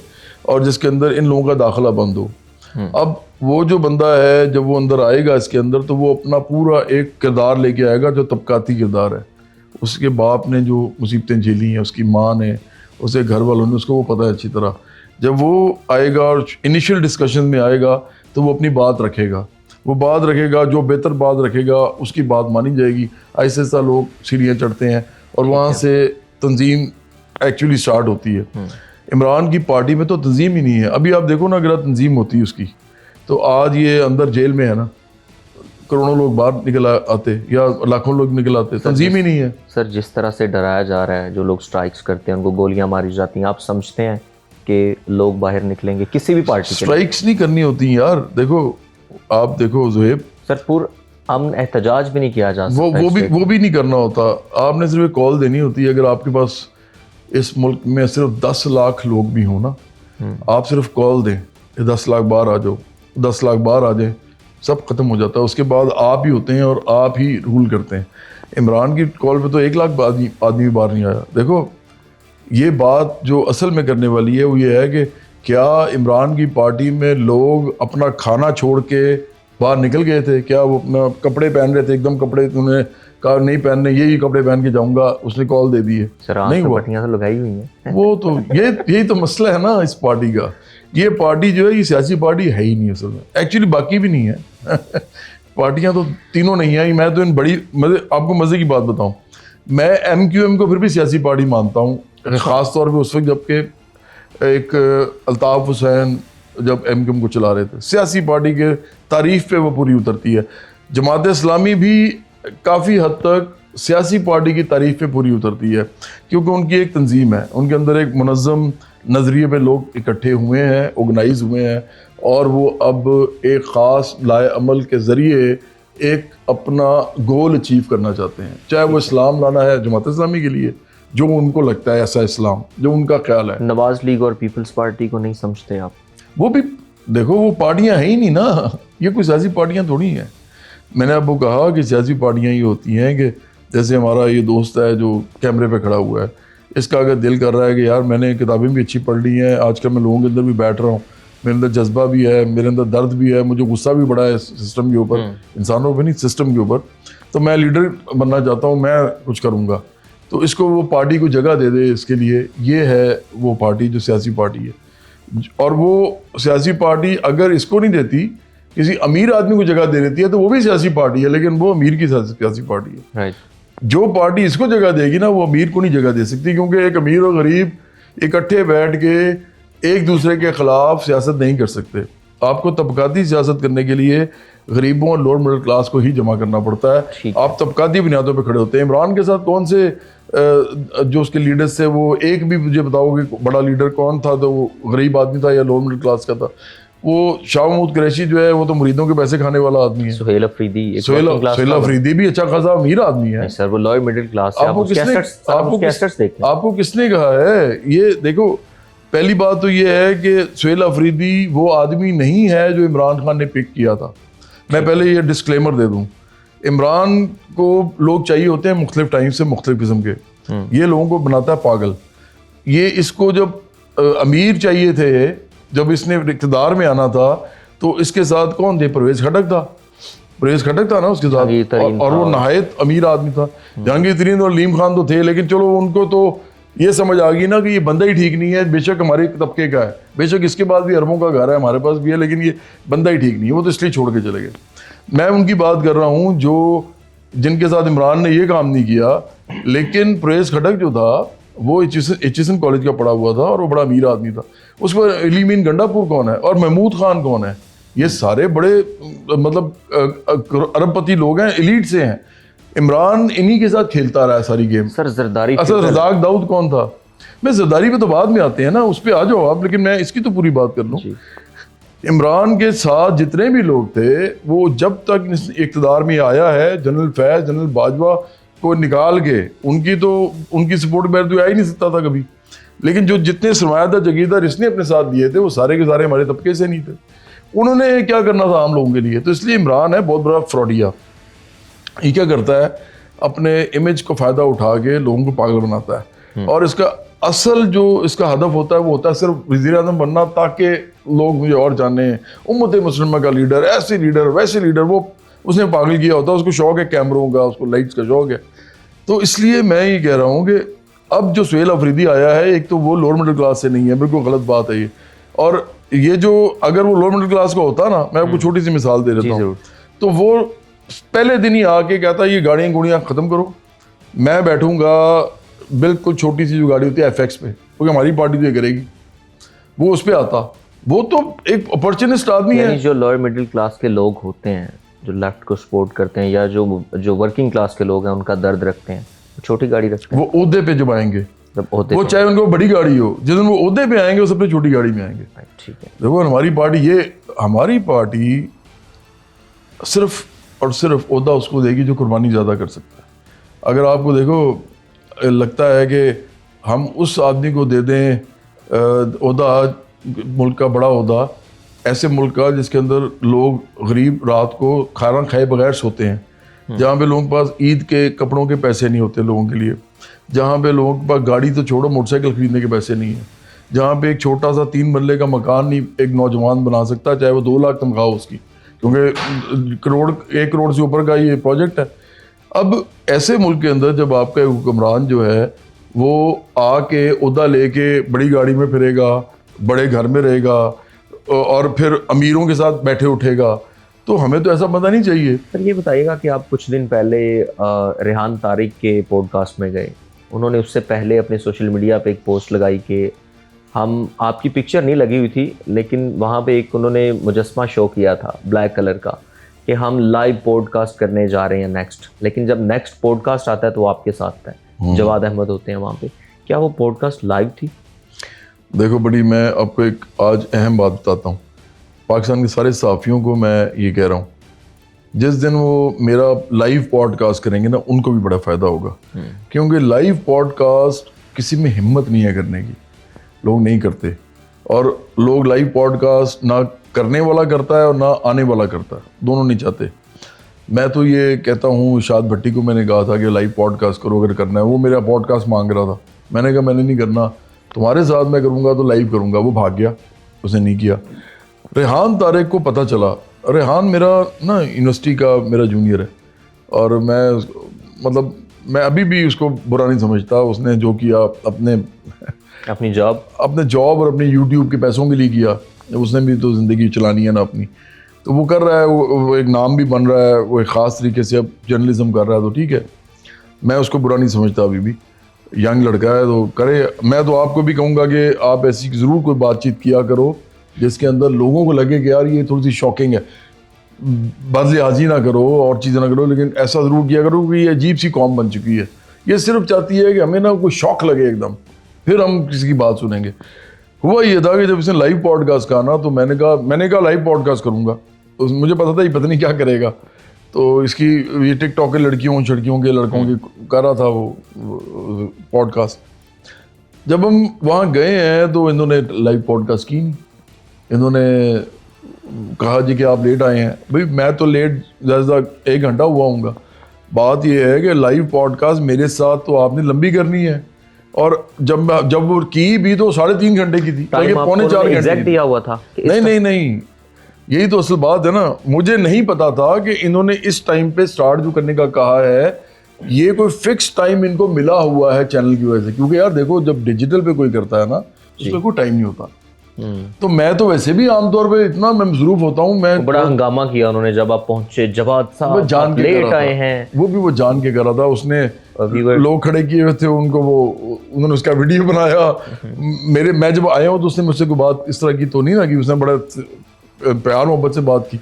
और जिसके अंदर इन लोगों का दाखिला बंद हो। अब वो जो बंदा है जब वो अंदर आएगा इसके अंदर, तो वो अपना पूरा एक किरदार लेके आएगा जो तबकाती किरदार है। उसके बाप ने जो मुसीबतें झेली हैं, उसकी माँ ने, उसके घर वालों ने, उसको वो पता है अच्छी तरह। जब वो आएगा और इनिशियल डिस्कशन में आएगा तो वो अपनी बात रखेगा, वो बात रखेगा, जो बेहतर बात रखेगा उसकी बात मानी जाएगी। ऐसे ऐसा लोग सीढ़ियाँ चढ़ते हैं और वहाँ से तंजीम एक्चुअली स्टार्ट होती है। इमरान की पार्टी में तो तंजीम ही नहीं है। अभी आप देखो ना, अगर तंजीम होती है उसकी तो आज ये अंदर जेल में है ना, करोड़ों लोग बाहर निकल आते या लाखों लोग निकल आते, तंजीम ही नहीं है। सर जिस तरह से डराया जा रहा है, जो लोग स्ट्राइक्स करते हैं उनको गोलियां मारी जाती हैं, आप समझते हैं कि लोग बाहर निकलेंगे किसी भी पार्टी के लिए? स्ट्राइक्स नहीं करनी होती यार, देखो आप देखो ज़ुहैब, सर पूरा अमन एहतजाज भी नहीं किया जा सकता, वो भी नहीं करना होता। आपने सिर्फ एक कॉल देनी होती है। अगर आपके पास इस मुल्क में सिर्फ 10 लाख लोग भी हों ना, आप सिर्फ कॉल दें 10 लाख बाहर आ जाओ, 10 लाख बाहर आ जाए, सब खत्म हो जाता है। उसके बाद आप ही होते हैं और आप ही रूल करते हैं। इमरान की कॉल पे तो 1 लाख आदमी भी बाहर नहीं आया। देखो ये बात जो असल में करने वाली है वो ये है कि क्या इमरान की पार्टी में लोग अपना खाना छोड़ के बाहर निकल गए थे? क्या वो अपना कपड़े पहन रहे थे एकदम, कपड़े उन्होंने कहा नहीं पहनने, यही कपड़े पहन के जाऊंगा, उसने कॉल दे दी है? नहीं हुआ। पट्टियां तो लगाई हुई हैं। वो तो यही तो मसला है ना इस पार्टी का। ये पार्टी जो है ये सियासी पार्टी है ही नहीं असल में, एक्चुअली बाकी भी नहीं है पार्टियां तो तीनों नहीं है। मैं तो इन बड़ी आपको मज़े की बात बताऊं, मैं MQM को फिर भी सियासी पार्टी मानता हूँ, ख़ास तौर पे उस वक्त जबकि एक अल्ताफ़ हुसैन जब MQM को चला रहे थे। सियासी पार्टी के तारीफ़ पे वो पूरी उतरती है। जमात इस्लामी भी काफ़ी हद तक सियासी पार्टी की तारीफ़ पे पूरी उतरती है, क्योंकि उनकी एक तंजीम है, उनके अंदर एक मुनज़्ज़म नज़रिए पे लोग इकट्ठे हुए हैं, ऑर्गेनाइज हुए हैं, और वो अब एक ख़ास लाए अमल के ज़रिए एक अपना गोल अचीव करना चाहते हैं। चाहे वो इस्लाम लाना है जमात इस्लामी के लिए, जो उनको लगता है ऐसा इस्लाम जो उनका ख्याल है। नवाज लीग और पीपल्स पार्टी को नहीं समझते आप? वो भी देखो, वो पार्टियां हैं ही नहीं ना, ये कोई सियासी पार्टियां थोड़ी हैं। मैंने आपको कहा कि सियासी पार्टियां ही होती हैं कि जैसे हमारा ये दोस्त है जो कैमरे पे खड़ा हुआ है, इसका अगर दिल कर रहा है कि यार मैंने किताबें भी अच्छी पढ़ ली हैं, आजकल मैं लोगों के अंदर भी बैठ रहा हूँ, मेरे अंदर जज्बा भी है, मेरे अंदर दर्द भी है, मुझे गुस्सा भी बड़ा है सिस्टम के ऊपर, इंसानों पर नहीं सिस्टम के ऊपर, तो मैं लीडर बनना चाहता हूँ, मैं कुछ करूँगा। तो इसको वो पार्टी को जगह दे दे, इसके लिए ये है वो पार्टी जो सियासी पार्टी है। और वो सियासी पार्टी अगर इसको नहीं देती, किसी अमीर आदमी को जगह दे देती है, तो वो भी सियासी पार्टी है, लेकिन वो अमीर की सियासी पार्टी है। राइट। जो पार्टी इसको जगह देगी ना, वो अमीर को नहीं जगह दे सकती, क्योंकि एक अमीर और गरीब इकट्ठे बैठ के एक दूसरे के खिलाफ सियासत नहीं कर सकते। आपको तबकाती सियासत करने के लिए गरीबों और लोअर मिडिल क्लास को ही जमा करना पड़ता है। आप तबकाती बुनियादों पे खड़े होते हैं। इमरान के साथ कौन से जो उसके लीडर्स थे, वो एक भी मुझे बताओगे बड़ा लीडर कौन था तो वो गरीब आदमी था या लोअर मिडिल क्लास का था? वो शाह महमूद कुरैशी जो है वो तो मुरीदों के पैसे खाने वाला आदमी है। सुहेल अफरीदी भी अच्छा खासा अमीर आदमी है सर, वो लोअर मिडिल क्लास है। आपको किसने कहा है? ये देखो, पहली बात तो ये है कि सुहेल अफरीदी वो आदमी नहीं है जो इमरान खान ने पिक किया था। मैं पहले ये डिस्क्लेमर दे दूं, इमरान को लोग चाहिए होते हैं मुख्तलिफ टाइम से मुख्तलिफ किस्म के, ये लोगों को बनाता है पागल। ये इसको जब अमीर चाहिए थे, जब इसने इक़्तिदार में आना था, तो इसके साथ कौन थे? परवेज़ खटक था। परवेज़ खटक था ना उसके साथ, और वो नहायत अमीर आदमी था। जहांगीर तरीन और अलीम खान तो थे, लेकिन चलो उनको तो ये समझ आ गई ना कि ये बंदा ही ठीक नहीं है। बेशक हमारे तबके का है, बेशक इसके पास भी अरबों का घर है, हमारे पास भी है, लेकिन ये बंदा ही ठीक नहीं है, वो तो इसलिए छोड़ के चले गए। मैं उनकी बात कर रहा हूँ जो जिनके साथ इमरान ने ये काम नहीं किया। लेकिन परवेज़ खटक जो था वो एचएसएन कॉलेज का पढ़ा हुआ था और वो बड़ा अमीर आदमी था। उस पर इलीमीन गंडापुर कौन है और महमूद खान कौन है? ये सारे बड़े मतलब अरबपति लोग हैं, एलीट से हैं। इमरान इन्हीं के साथ खेलता रहा है सारी गेम। सर जरदारी, अच्छा रज़ाक दाऊद कौन था? मैं जरदारी पे तो बाद में आते हैं ना, उस पर आ जाओ आप, लेकिन मैं इसकी तो पूरी बात कर लूँ। इमरान के साथ जितने भी लोग थे, वो जब तक इक़्तिदार में आया है, जनरल फैज़, जनरल बाजवा को निकाल के उनकी सपोर्ट में तो आ ही नहीं सकता था कभी। लेकिन जो जितने सरमायादार जागीरदार इसने अपने साथ दिए थे, वो सारे के सारे हमारे तबके से नहीं थे। उन्होंने क्या करना था आम लोगों के लिए? तो इसलिए इमरान है बहुत बड़ा फ्रॉडिया। ये क्या करता है? अपने इमेज को फ़ायदा उठा के लोगों को पागल बनाता है, और इसका असल जो इसका हदफ होता है वो होता है सिर्फ वज़ीर आज़म बनना, ताकि लोग मुझे और जाने, उम्मत मुस्लिमा का लीडर, ऐसे लीडर वैसे लीडर। वो उसने पागल किया होता है, उसको शौक है कैमरों का, उसको लाइट्स का शौक है। तो इसलिए मैं ये कह रहा हूँ कि अब जो सुहेल अफरीदी आया है, एक तो वो लोअर मिडिल क्लास से नहीं है, बिल्कुल गलत बात है ये। और ये जो अगर वो लोअर मिडिल क्लास का होता ना, मैं आपको छोटी सी मिसाल दे देता हूँ, तो वो पहले दिन ही आके कहता ये गाड़ियाँ गुड़ियाँ ख़त्म करो, मैं बैठूँगा बिल्कुल छोटी सी जो गाड़ी होती है FX पे, क्योंकि हमारी पार्टी तो ये करेगी। वो उस पर आता, वो तो एक अपॉर्चुनिस्ट आदमी है। जो लोअर मिडिल क्लास के लोग होते हैं जो लेफ्ट को सपोर्ट करते हैं या जो वर्किंग क्लास के लोग हैं उनका दर्द रखते हैं, छोटी गाड़ी रखते हैं, वो ओहदे पे जब आएंगे, होते वो चाहे उनको बड़ी गाड़ी हो, जिस दिन वो ओहदे पे आएंगे वो सबसे छोटी गाड़ी में आएंगे। ठीक है। देखो हमारी पार्टी सिर्फ और सिर्फ ओहदा उसको देगी जो कुर्बानी ज़्यादा कर सकता है। अगर आपको देखो लगता है कि हम उस आदमी को दे दें ओहदा, मुल्क का बड़ा ओहदा, ऐसे मुल्क का जिसके अंदर लोग गरीब रात को खाना खाए बगैर सोते हैं, जहाँ पे लोगों के पास ईद के कपड़ों के पैसे नहीं होते लोगों के लिए, जहाँ पे लोगों के पास गाड़ी तो छोड़ो मोटरसाइकिल खरीदने के पैसे नहीं है, जहाँ पे एक छोटा सा 3 मरले का मकान नहीं एक नौजवान बना सकता, चाहे वो 2 लाख तनख्वाह हो उसकी, क्योंकि 1 करोड़ से ऊपर का ये प्रोजेक्ट है। अब ऐसे मुल्क के अंदर जब आपका हुक्मरान जो है वो आके ओहदा लेके बड़ी गाड़ी में फिरेगा, बड़े घर में रहेगा और फिर अमीरों के साथ बैठे उठेगा, तो हमें तो ऐसा बंदा नहीं चाहिए। सर ये बताइएगा कि आप कुछ दिन पहले रेहान तारिक के पॉडकास्ट में गए, उन्होंने उससे पहले अपने सोशल मीडिया पे एक पोस्ट लगाई कि हम, आपकी पिक्चर नहीं लगी हुई थी लेकिन वहाँ पे एक उन्होंने मुजस्मा शो किया था ब्लैक कलर का कि हम लाइव पॉडकास्ट करने जा रहे हैं नेक्स्ट, लेकिन जब नेक्स्ट पॉडकास्ट आता है तो वो आपके साथ है, जवाद अहमद होते हैं वहाँ पे। क्या वो पॉडकास्ट लाइव थी? देखो बड़ी, मैं आपको एक आज अहम बात बताता हूँ। पाकिस्तान के सारे सहाफ़ियों को मैं ये कह रहा हूँ, जिस दिन वो मेरा लाइव पॉडकास्ट करेंगे ना, उनको भी बड़ा फ़ायदा होगा, क्योंकि लाइव पॉडकास्ट किसी में हिम्मत नहीं है करने की, लोग नहीं करते, और लोग लाइव पॉडकास्ट ना करने वाला करता है और ना आने वाला करता है, दोनों नहीं चाहते। मैं तो ये कहता हूँ, शाद भट्टी को मैंने कहा था कि लाइव पॉडकास्ट करो अगर करना है, वो मेरा पॉडकास्ट मांग रहा था, मैंने कहा मैंने नहीं करना, तुम्हारे साथ मैं करूँगा तो लाइव करूँगा, वो भाग गया, उसने नहीं किया। रेहान तारिक को पता चला, रेहान मेरा ना यूनिवर्सिटी का मेरा जूनियर है, और मैं अभी भी उसको बुरा नहीं समझता। उसने जो किया अपनी जॉब और अपने यूट्यूब के पैसों के लिए किया, उसने भी तो ज़िंदगी चलानी है ना अपनी, तो वो कर रहा है, वो एक नाम भी बन रहा है, वो एक ख़ास तरीके से अब जर्नलिज्म कर रहा है, तो ठीक है, मैं उसको बुरा नहीं समझता। अभी भी यंग लड़का है तो करे। मैं तो आपको भी कहूँगा कि आप ऐसी ज़रूर कोई बातचीत किया करो जिसके अंदर लोगों को लगे कि यार ये थोड़ी सी शॉकिंग है, बदलिहाजी ना करो और चीज़ें ना करो, लेकिन ऐसा ज़रूर किया करो कि ये अजीब सी कौम बन चुकी है, ये सिर्फ चाहती है कि हमें ना कोई शौक लगे एकदम, फिर हम किसी की बात सुनेंगे। हुआ ये था कि जब इसने लाइव पॉडकास्ट कहा ना, तो मैंने कहा लाइव पॉडकास्ट करूँगा, मुझे पता था ये पता नहीं क्या करेगा, तो इसकी ये टिकटॉक के लड़कियों के लड़कों की कर रहा था वो पॉडकास्ट। जब हम वहाँ गए हैं तो इन्होंने लाइव पॉडकास्ट की नहीं, इन्होंने कहा जी कि आप लेट आए हैं। भाई मैं तो लेट ज़्यादा 1 घंटा हुआ हूँगा, बात यह है कि लाइव पॉडकास्ट मेरे साथ तो आपने लंबी करनी है, और जब वो की भी तो 3.5 घंटे की थी, बल्कि 3.25 घंटे दिया हुआ था। नहीं, यही तो असल बात है ना। मुझे नहीं पता था कि इन्होंने इस टाइम पे स्टार्ट जो करने का कहा है, ये कोई फिक्स टाइम इनको मिला हुआ है चैनल की वजह से, क्योंकि यार देखो जब डिजिटल पे कोई करता है ना, उसमें कोई टाइम नहीं होता। तो मैं तो वैसे भी आमतौर पे इतना मैं मसरूफ होता हूँ। मैं बड़ा हंगामा किया उन्होंने जब आप पहुंचे, जवाद साहब जान के लेट आए हैं, वो जान के करा था उसने, लोग खड़े किए हुए थे उनको, उन्होंने उसका वीडियो बनाया। मैं जब आया हूँ तो उसने मुझसे कोई बात इस तरह की तो नहीं ना की, उसने बड़ा प्यार मोहब्बत से बात की,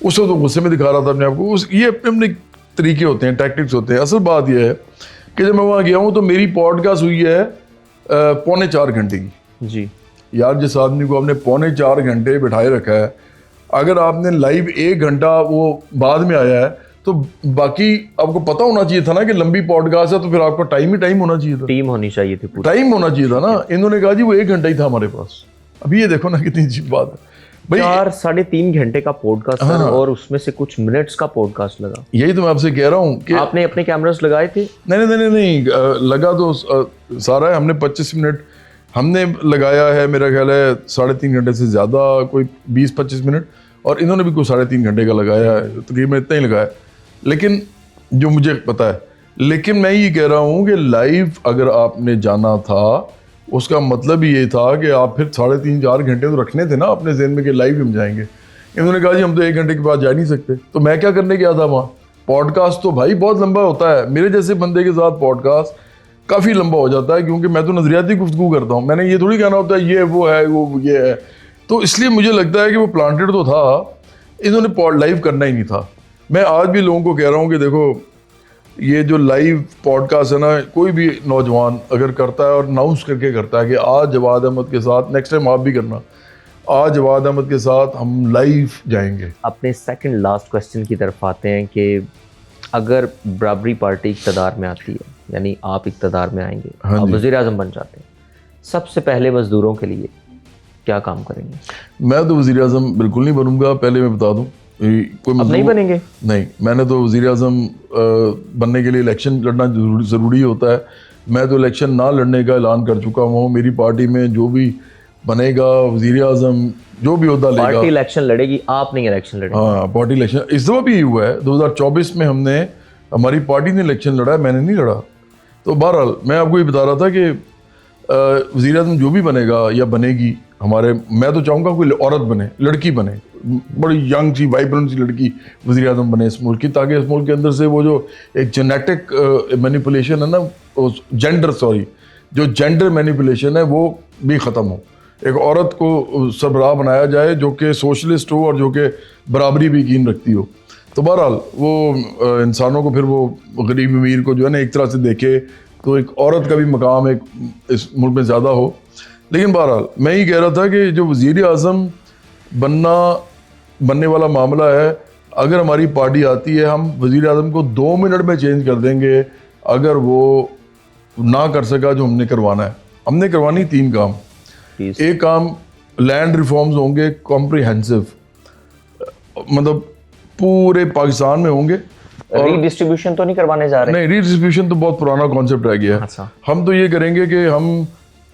उससे तो गुस्से में दिखा रहा था अपने आप को। ये अपने तरीके होते हैं, टैक्टिक्स होते हैं। असल बात यह है कि जब मैं वहाँ गया हूँ तो मेरी पॉडकास्ट हुई है 3.25 घंटे की। जी यार, जिस आदमी को आपने 3.25 घंटे बिठाए रखा है, अगर आपने लाइव 1 घंटा वो बाद में आया है, तो बाकी आपको पता होना चाहिए था ना कि लंबी पॉडकास्ट है, तो फिर आपको टाइम होना चाहिए था, टीम होनी चाहिए थी, टाइम होना चाहिए था ना। इन्होंने कहा जी वो 1 घंटा ही था हमारे पास। अभी ये देखो ना कितनी अजीब बात है भाई। 4-3.5 घंटे का पॉडकास्ट था, और उसमें से कुछ मिनट्स का पॉडकास्ट लगा। यही तो मैं आपसे कह रहा हूँ कि आपने अपने कैमरास लगाए थे? नहीं, लगा तो सारा है। हमने 25 मिनट हमने लगाया है, मेरा ख्याल है 3.5 घंटे से ज़्यादा, कोई 20-25 मिनट, और इन्होंने भी कोई 3.5 घंटे का लगाया है, तकरीबन इतना ही लगाया, लेकिन जो मुझे पता है। लेकिन मैं ये कह रहा हूँ कि लाइव अगर आपने जाना था, उसका मतलब ये था कि आप फिर 3.5-4 घंटे तो रखने थे ना अपने ज़हन में कि लाइव हम जाएंगे। इन्होंने कहा जी हम तो 1 घंटे के बाद जा नहीं सकते, तो मैं क्या करने गया था वहाँ। पॉडकास्ट तो भाई बहुत लंबा होता है, मेरे जैसे बंदे के साथ पॉडकास्ट काफ़ी लंबा हो जाता है, क्योंकि मैं तो नज़रियाती गुफ्तगू करता हूँ। मैंने ये थोड़ी कहना होता है ये वो है वो ये है, तो इसलिए मुझे लगता है कि वो प्लांटेड तो था, इन्होंने लाइव करना ही नहीं था। मैं आज भी लोगों को कह रहा हूँ कि देखो ये जो लाइव पॉडकास्ट है ना, कोई भी नौजवान अगर करता है और अनाउंस करके करता है कि आज जवाद अहमद के साथ, नेक्स्ट टाइम आप भी करना, आज जवाद अहमद के साथ हम लाइव जाएंगे। अपने सेकंड लास्ट क्वेश्चन की तरफ आते हैं कि अगर बराबरी पार्टी इक़्तिदार में आती है, यानी आप इक़्तिदार में आएंगे, हाँ आप जी। वज़ीर आज़म बन जाते हैं, सबसे पहले मज़दूरों के लिए क्या काम करेंगे? मैं तो वज़ीर आज़म बिल्कुल नहीं बनूंगा, पहले मैं बता दूं। कोई अब नहीं बनेंगे? नहीं, मैंने तो वज़ीर आज़म बनने के लिए इलेक्शन लड़ना ज़रूरी होता है। मैं तो इलेक्शन ना लड़ने का ऐलान कर चुका हूँ। मेरी पार्टी में जो भी बनेगा वज़ीर आज़म, जो भी ओहदा लेगा, पार्टी इलेक्शन लड़ेगी, आप नहीं इलेक्शन लड़ेंगे? हाँ, पार्टी इलेक्शन इस दफ़ा भी हुआ है। 2024 में हमारी पार्टी ने इलेक्शन लड़ा है, मैंने नहीं लड़ा। तो बहरहाल मैं आपको ये बता रहा था कि वज़ीर आज़म जो भी बनेगा या बनेगी हमारे, मैं तो चाहूँगा कोई औरत बने, लड़की बने, बड़ी यंग सी वाइब्रेंट सी लड़की वज़ीर आज़म बने इस मुल्क की, ताकि इस मुल्क के अंदर से वो जो एक जेनेटिक मैनिपुलेशन है ना, जो जेंडर मैनिपुलेशन है वो भी ख़त्म हो। एक औरत को सरबराह बनाया जाए जो कि सोशलिस्ट हो और जो कि बराबरी भी यकीन रखती हो। तो बहरहाल वो इंसानों को फिर वो गरीब अमीर को जो है ना एक तरह से देखे, तो एक औरत का भी मकाम एक इस मुल्क में ज़्यादा हो। लेकिन बहरहाल मैं ये कह रहा था कि जो वज़ीर आज़म बनने वाला मामला है, अगर हमारी पार्टी आती है, हम वज़ीर आज़म को 2 मिनट में चेंज कर देंगे अगर वो ना कर सका जो हमने करवाना है। हमने करवानी 3 काम। एक काम लैंड रिफॉर्म्स होंगे कॉम्प्रिहेंसिव, मतलब पूरे पाकिस्तान में होंगे। रीडिस्ट्रीब्यूशन तो नहीं करवाने जा रहे? नहीं, रीडिस्ट्रीब्यूशन तो बहुत पुराना कॉन्सेप्ट रह गया है। अच्छा। हम तो ये करेंगे कि हम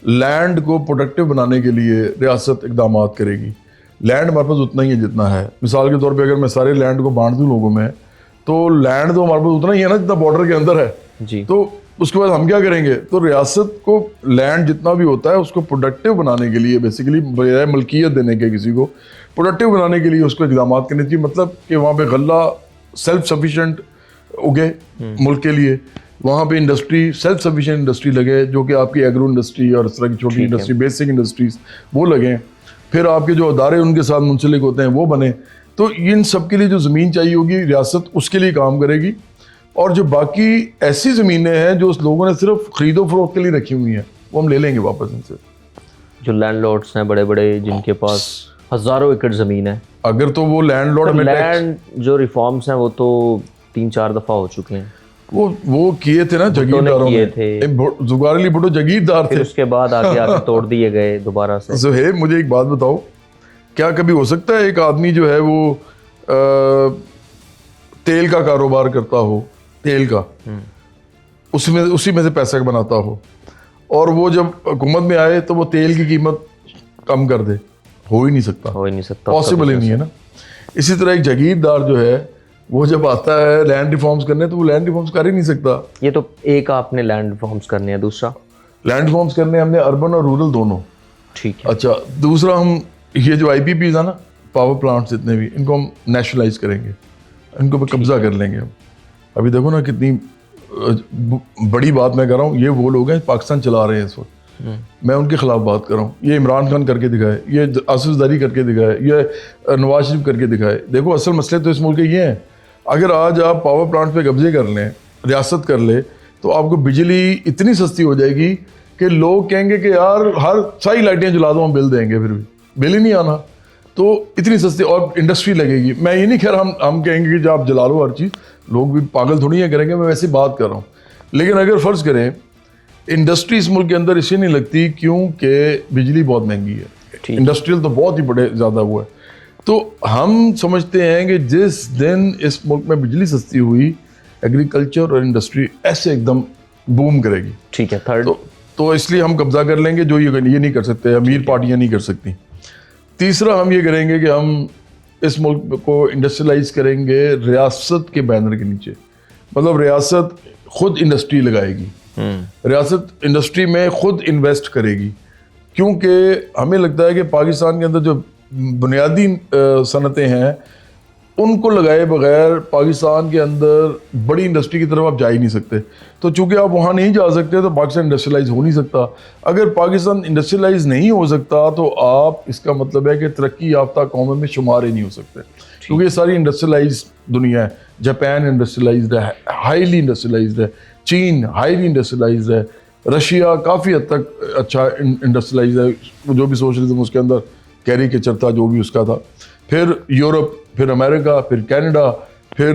लैंड को प्रोडक्टिव बनाने के लिए रियासत इकदाम करेगी। लैंड हमारे पास उतना ही है जितना है। मिसाल के तौर पे अगर मैं सारे लैंड को बांट दूं लोगों में, तो लैंड तो हमारे पास उतना ही है ना जितना बॉर्डर के अंदर है जी। तो उसके बाद हम क्या करेंगे, तो रियासत को लैंड जितना भी होता है उसको प्रोडक्टिव बनाने के लिए, बेसिकली बजाय मलकियत देने के किसी को, प्रोडक्टिव बनाने के लिए उसको इकदाम करने चाहिए। मतलब कि वहाँ पे गल्ला सेल्फ सफिशिएंट उगे मुल्क के लिए, वहाँ पे इंडस्ट्री सेल्फ सफिशिएंट इंडस्ट्री लगे, जो कि आपकी एग्रो इंडस्ट्री और इस तरह की छोटी इंडस्ट्री, बेसिक इंडस्ट्रीज वो लगें। फिर आपके जो अदारे उनके साथ मुंसलिक होते हैं वो बने। तो इन सब के लिए जो ज़मीन चाहिए होगी, रियासत उसके लिए काम करेगी। और जो बाकी ऐसी ज़मीनें हैं जो उस लोगों ने सिर्फ खरीदो फरोख्त के लिए रखी हुई हैं, वो हम ले लेंगे वापस इनसे। जो लैंडलॉर्ड्स हैं बड़े बड़े, जिनके पास हज़ारों एकड़ ज़मीन है, अगर तो वो लैंडलॉर्ड में लैंड जो रिफॉर्म्स हैं वो तो 3-4 दफ़ा हो चुके हैं। वो किए थे ना जागीरदारों किए ने, थे। जुगार अली भुट्टो जागीरदार फिर थे। उसके बाद आगे आके तोड़ दिए गए दोबारा से। ज़ुहैब, मुझे एक बात बताओ, क्या कभी हो सकता है एक आदमी जो है वो तेल का कारोबार करता हो, तेल का, उसी में से पैसा बनाता हो, और वो जब हुकूमत में आए तो वो तेल की कीमत कम कर दे? हो ही नहीं सकता, पॉसिबल ही नहीं है ना। इसी तरह एक जागीरदार जो है वो जब आता है लैंड रिफॉर्म्स करने, तो वो लैंड रिफॉर्म्स कर ही नहीं सकता। ये तो एक आपने लैंड रिफॉर्म्स करने हैं, दूसरा लैंड रिफॉर्म्स करने हमने अर्बन और रूरल दोनों। ठीक है। अच्छा, दूसरा हम ये जो IPPs है ना, पावर प्लांट्स जितने भी, इनको हम नेशनलाइज करेंगे, इनको पे कब्जा कर लेंगे हम। अभी देखो ना कितनी बड़ी बात मैं कर रहा हूँ, ये वो लोग हैं पाकिस्तान चला रहे हैं इस वक्त, मैं उनके खिलाफ बात कर रहा हूँ। ये इमरान खान करके दिखाए, ये आसिफ जरदारी करके दिखाए, ये नवाज शरीफ करके दिखाए। देखो असल मसले तो इस मुल्क के ये हैं। अगर आज आप पावर प्लांट पे कब्जे कर लें, रियासत कर ले, तो आपको बिजली इतनी सस्ती हो जाएगी कि लोग कहेंगे कि यार हर सारी लाइटें जला दो, हम बिल देंगे, फिर भी बिल ही नहीं आना। तो इतनी सस्ती, और इंडस्ट्री लगेगी। मैं ये नहीं कह रहा हम कहेंगे कि जब आप जला लो हर चीज़, लोग भी पागल थोड़ी है करेंगे, मैं वैसे बात कर रहा हूँ। लेकिन अगर फ़र्ज़ करें इंडस्ट्री इस मुल्क के अंदर इसलिए नहीं लगती क्योंकि बिजली बहुत महंगी है, इंडस्ट्रियल तो बहुत ही बड़े ज़्यादा हुआ है। तो हम समझते हैं कि जिस दिन इस मुल्क में बिजली सस्ती हुई, एग्रीकल्चर और इंडस्ट्री ऐसे एकदम बूम करेगी। ठीक है। थर्ड, तो इसलिए हम कब्जा कर लेंगे, जो ये नहीं कर सकते, अमीर पार्टियां नहीं कर सकती। तीसरा हम ये करेंगे कि हम इस मुल्क को इंडस्ट्रियलाइज करेंगे रियासत के बैनर के नीचे। मतलब रियासत खुद इंडस्ट्री लगाएगी, रियासत इंडस्ट्री में खुद इन्वेस्ट करेगी, क्योंकि हमें लगता है कि पाकिस्तान के अंदर जो बुनियादी सनतें हैं उनको लगाए बगैर पाकिस्तान के अंदर बड़ी इंडस्ट्री की तरफ आप जा ही नहीं सकते। तो चूंकि आप वहाँ नहीं जा सकते तो पाकिस्तान इंडस्ट्रियलाइज हो नहीं सकता। अगर पाकिस्तान इंडस्ट्रियलाइज नहीं हो सकता तो आप, इसका मतलब है कि तरक्की याफ्ता कौमों में शुमार ही नहीं हो सकते। क्योंकि ये सारी इंडस्ट्रियलाइज दुनिया है। जापान इंडस्ट्रियलाइज्ड है, हाईली इंडस्ट्रियलाइज्ड है। चीन हाईली इंडस्ट्रियलाइज्ड है। रशिया काफ़ी हद तक अच्छा इंडस्ट्रियलाइज्ड है। जो भी सोशलिज्म उसके अंदर कैरिकेचर था, जो भी उसका था। फिर यूरोप, फिर अमेरिका, फिर कनाडा, फिर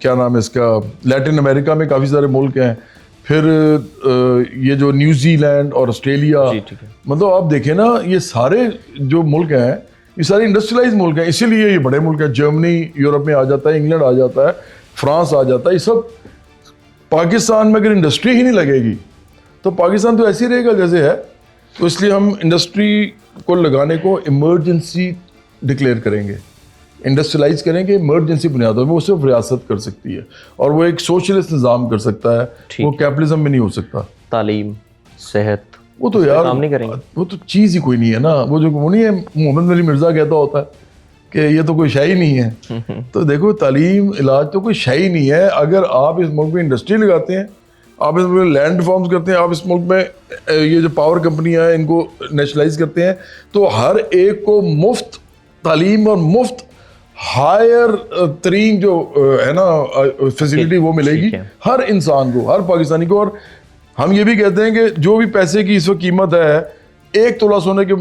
क्या नाम है इसका, लैटिन अमेरिका में काफ़ी सारे मुल्क हैं। फिर ये जो न्यूजीलैंड और ऑस्ट्रेलिया, मतलब आप देखें ना, ये सारे जो मुल्क हैं ये सारे इंडस्ट्रियलाइज मुल्क हैं, इसीलिए ये बड़े मुल्क हैं। जर्मनी यूरोप में आ जाता है, इंग्लैंड आ जाता है, फ्रांस आ जाता है। ये सब पाकिस्तान में अगर इंडस्ट्री ही नहीं लगेगी तो पाकिस्तान तो ऐसे ही रहेगा जैसे है। तो इसलिए हम इंडस्ट्री को लगाने को इमरजेंसी डिक्लेयर करेंगे, इंडस्ट्रियलाइज करेंगे इमरजेंसी बुनियादों में। वो सिर्फ रियासत कर सकती है और वो एक सोशलिस्ट निज़ाम कर सकता है, वो कैपिटलिज्म में नहीं हो सकता। तालीम, सेहत, वो तो यार काम नहीं करेंगे, वो तो चीज़ ही कोई नहीं है ना। वो जो वो नहीं है, मोहम्मद अली मिर्ज़ा कहता होता है कि ये तो कोई शय ही नहीं है। तो देखो, तालीम, इलाज तो कोई शय ही नहीं है। अगर आप इस मुल्क में इंडस्ट्री लगाते हैं, आप इस मुल्क में लैंड रिफॉर्म्स करते हैं, आप इस मुल्क में ये जो पावर कंपनियां हैं इनको नेशनलाइज करते हैं, तो हर एक को मुफ्त तालीम और मुफ्त हायर तरीन जो है ना फैसिलिटी वो मिलेगी हर इंसान को, हर पाकिस्तानी को। और हम ये भी कहते हैं कि जो भी पैसे की इस वक्त कीमत है, 1 तोला सोने के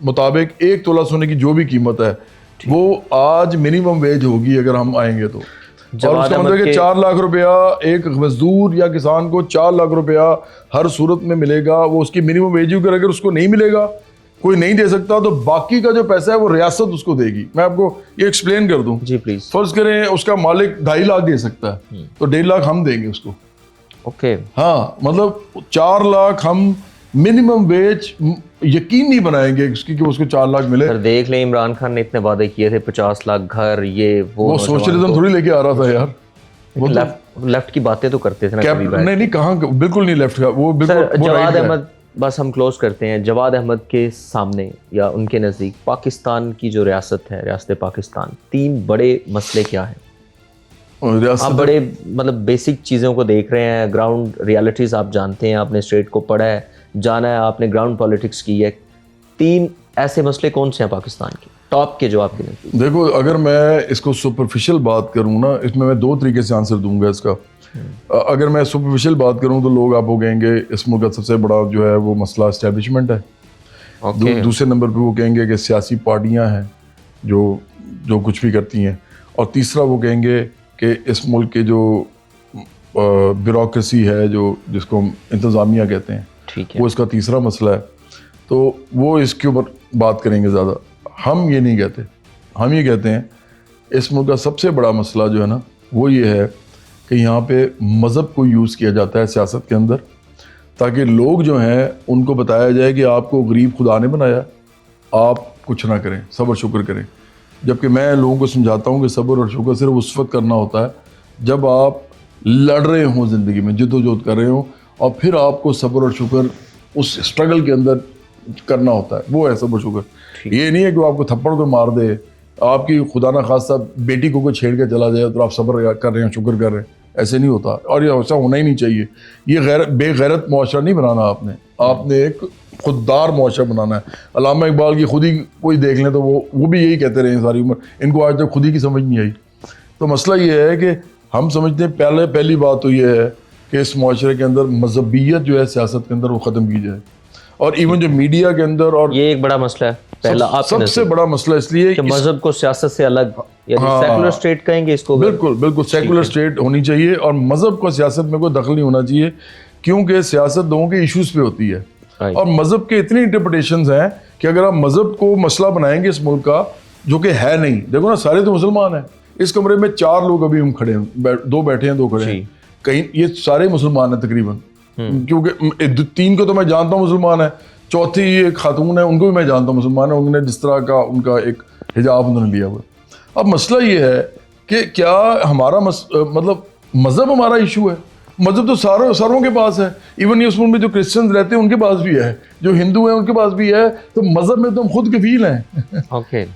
मुताबिक 1 तोला सोने की जो भी कीमत है वो आज मिनिमम वेज होगी अगर हम आएंगे तो। और उसका मतलब कि 4 लाख रुपया एक मजदूर या किसान को 4 लाख रुपया हर सूरत में मिलेगा। वो उसकी मिनिमम वेज होगी। अगर उसको नहीं मिलेगा, कोई नहीं दे सकता, तो बाकी का जो पैसा है वो रियासत उसको देगी। मैं आपको ये एक्सप्लेन कर दूं जी प्लीज। फर्ज करें उसका मालिक 2.5 लाख दे सकता है, तो 1.5 लाख हम देंगे उसको। ओके हाँ, मतलब 4 लाख हम मिनिमम वेज यकीन नहीं बनाएंगे इसकी कि उसको 4 लाख मिले। सर देख लें, इमरान खान ने इतने वादे किए थे, 50 लाख घर, ये वो सोशलिज्म थोड़ी लेके आ रहा था यार। वो लेफ्ट की बातें तो करते थे ना कभी। नहीं कहाँ, बिल्कुल नहीं लेफ्ट का वो, बिल्कुल। जवाद अहमद, बस हम क्लोज करते हैं। जवाद अहमद के सामने या उनके नज़दीक पाकिस्तान की जो रियासत है, रियासत पाकिस्तान, 3 बड़े मसले क्या हैं? आप बड़े मतलब बेसिक चीज़ों को देख रहे हैं, ग्राउंड रियलिटीज़ आप जानते हैं, आपने स्टेट को पढ़ा है, जाना है, आपने ग्राउंड पॉलिटिक्स की है। 3 ऐसे मसले कौन से हैं पाकिस्तान के टॉप के जो आपके नज़दीक? देखो, अगर मैं इसको सुपरफिशियल बात करूँ ना, इसमें मैं 2 तरीके से आंसर दूंगा इसका। अगर मैं सुपरफिशियल बात करूँ तो लोग आपको कहेंगे इस मुल्क का सबसे बड़ा जो है वो मसला एस्टेब्लिशमेंट है। दूसरे नंबर पे वो कहेंगे कि सियासी पार्टियां हैं जो कुछ भी करती हैं। और तीसरा वो कहेंगे कि इस मुल्क के जो ब्यूरोक्रेसी है, जो जिसको हम इंतज़ामिया कहते हैं, वो इसका तीसरा मसला है। तो वो इसके ऊपर बात करेंगे ज़्यादा। हम ये नहीं कहते, हम ये कहते हैं इस मुल्क का सबसे बड़ा मसला जो है ना वो ये है कि यहाँ पे मज़हब को यूज़ किया जाता है सियासत के अंदर, ताकि लोग जो हैं उनको बताया जाए कि आपको गरीब खुदा ने बनाया, आप कुछ ना करें, सब्र शुक्र करें। जबकि मैं लोगों को समझाता हूँ कि सब्र और शुक्र सिर्फ उस वक्त करना होता है जब आप लड़ रहे हों, ज़िंदगी में जद्दोजहद कर रहे हों, और फिर आपको सब्र और शुक्र उस स्ट्रगल के अंदर करना होता है। वो है सब्र शुक्र। ये नहीं है कि वो आपको थप्पड़ को मार दे, आपकी खुदा ना खास्ता बेटी को कोई छेड़ के चला जाए तो आप सब्र कर रहे हैं, शुक्र कर रहे हैं। ऐसे नहीं होता, और ये ऐसा होना ही नहीं चाहिए। ये बेगैरत मुआशरा नहीं बनाना आपने एक खुददार मुआशरा बनाना है। अल्लामा इकबाल की खुद ही कोई देख लें तो वो भी यही कहते रहे सारी उम्र, इनको आज तक खुद ही की समझ नहीं आई। तो मसला ये है कि हम समझते हैं पहली बात तो ये है कि इस मुआशरे के अंदर मजहबियत जो है सियासत के अंदर वो ख़त्म की जाए। और इवन जो मीडिया के अंदर, और ये एक बड़ा मसला है पहला, सबसे बड़ा मसला इसलिए कि मजहब को सियासत से अलग, सेकुलर स्टेट कहेंगे इसको। बिल्कुल सेकुलर स्टेट होनी चाहिए और मजहब को सियासत में कोई दखल नहीं होना चाहिए, क्योंकि सियासत लोगों के इश्यूज पे होती है। और मजहब के इतनी इंटरप्रिटेशंस हैं कि अगर आप मजहब को मसला बनाएंगे इस मुल्क का, जो कि है नहीं। देखो ना, सारे तो मुसलमान हैं। इस कमरे में 4 लोग अभी हम खड़े हैं, 2 बैठे हैं, 2 खड़े हैं, कहीं ये सारे मुसलमान हैं तकरीबन। क्योंकि 3 को तो मैं जानता हूँ मुसलमान है, चौथी एक खातून है, उनको भी मैं जानता हूँ मुसलमान है। उन्होंने जिस तरह का उनका एक हिजाब उन्होंने लिया हुआ। अब मसला ये है कि क्या हमारा मतलब मज़हब हमारा इशू है? मज़हब तो सारों के पास है। इवन ये उस मुल्क में जो क्रिश्चियंस रहते हैं उनके पास भी है, जो हिंदू हैं उनके पास भी है। तो मज़हब में तो हम खुद कफील हैं।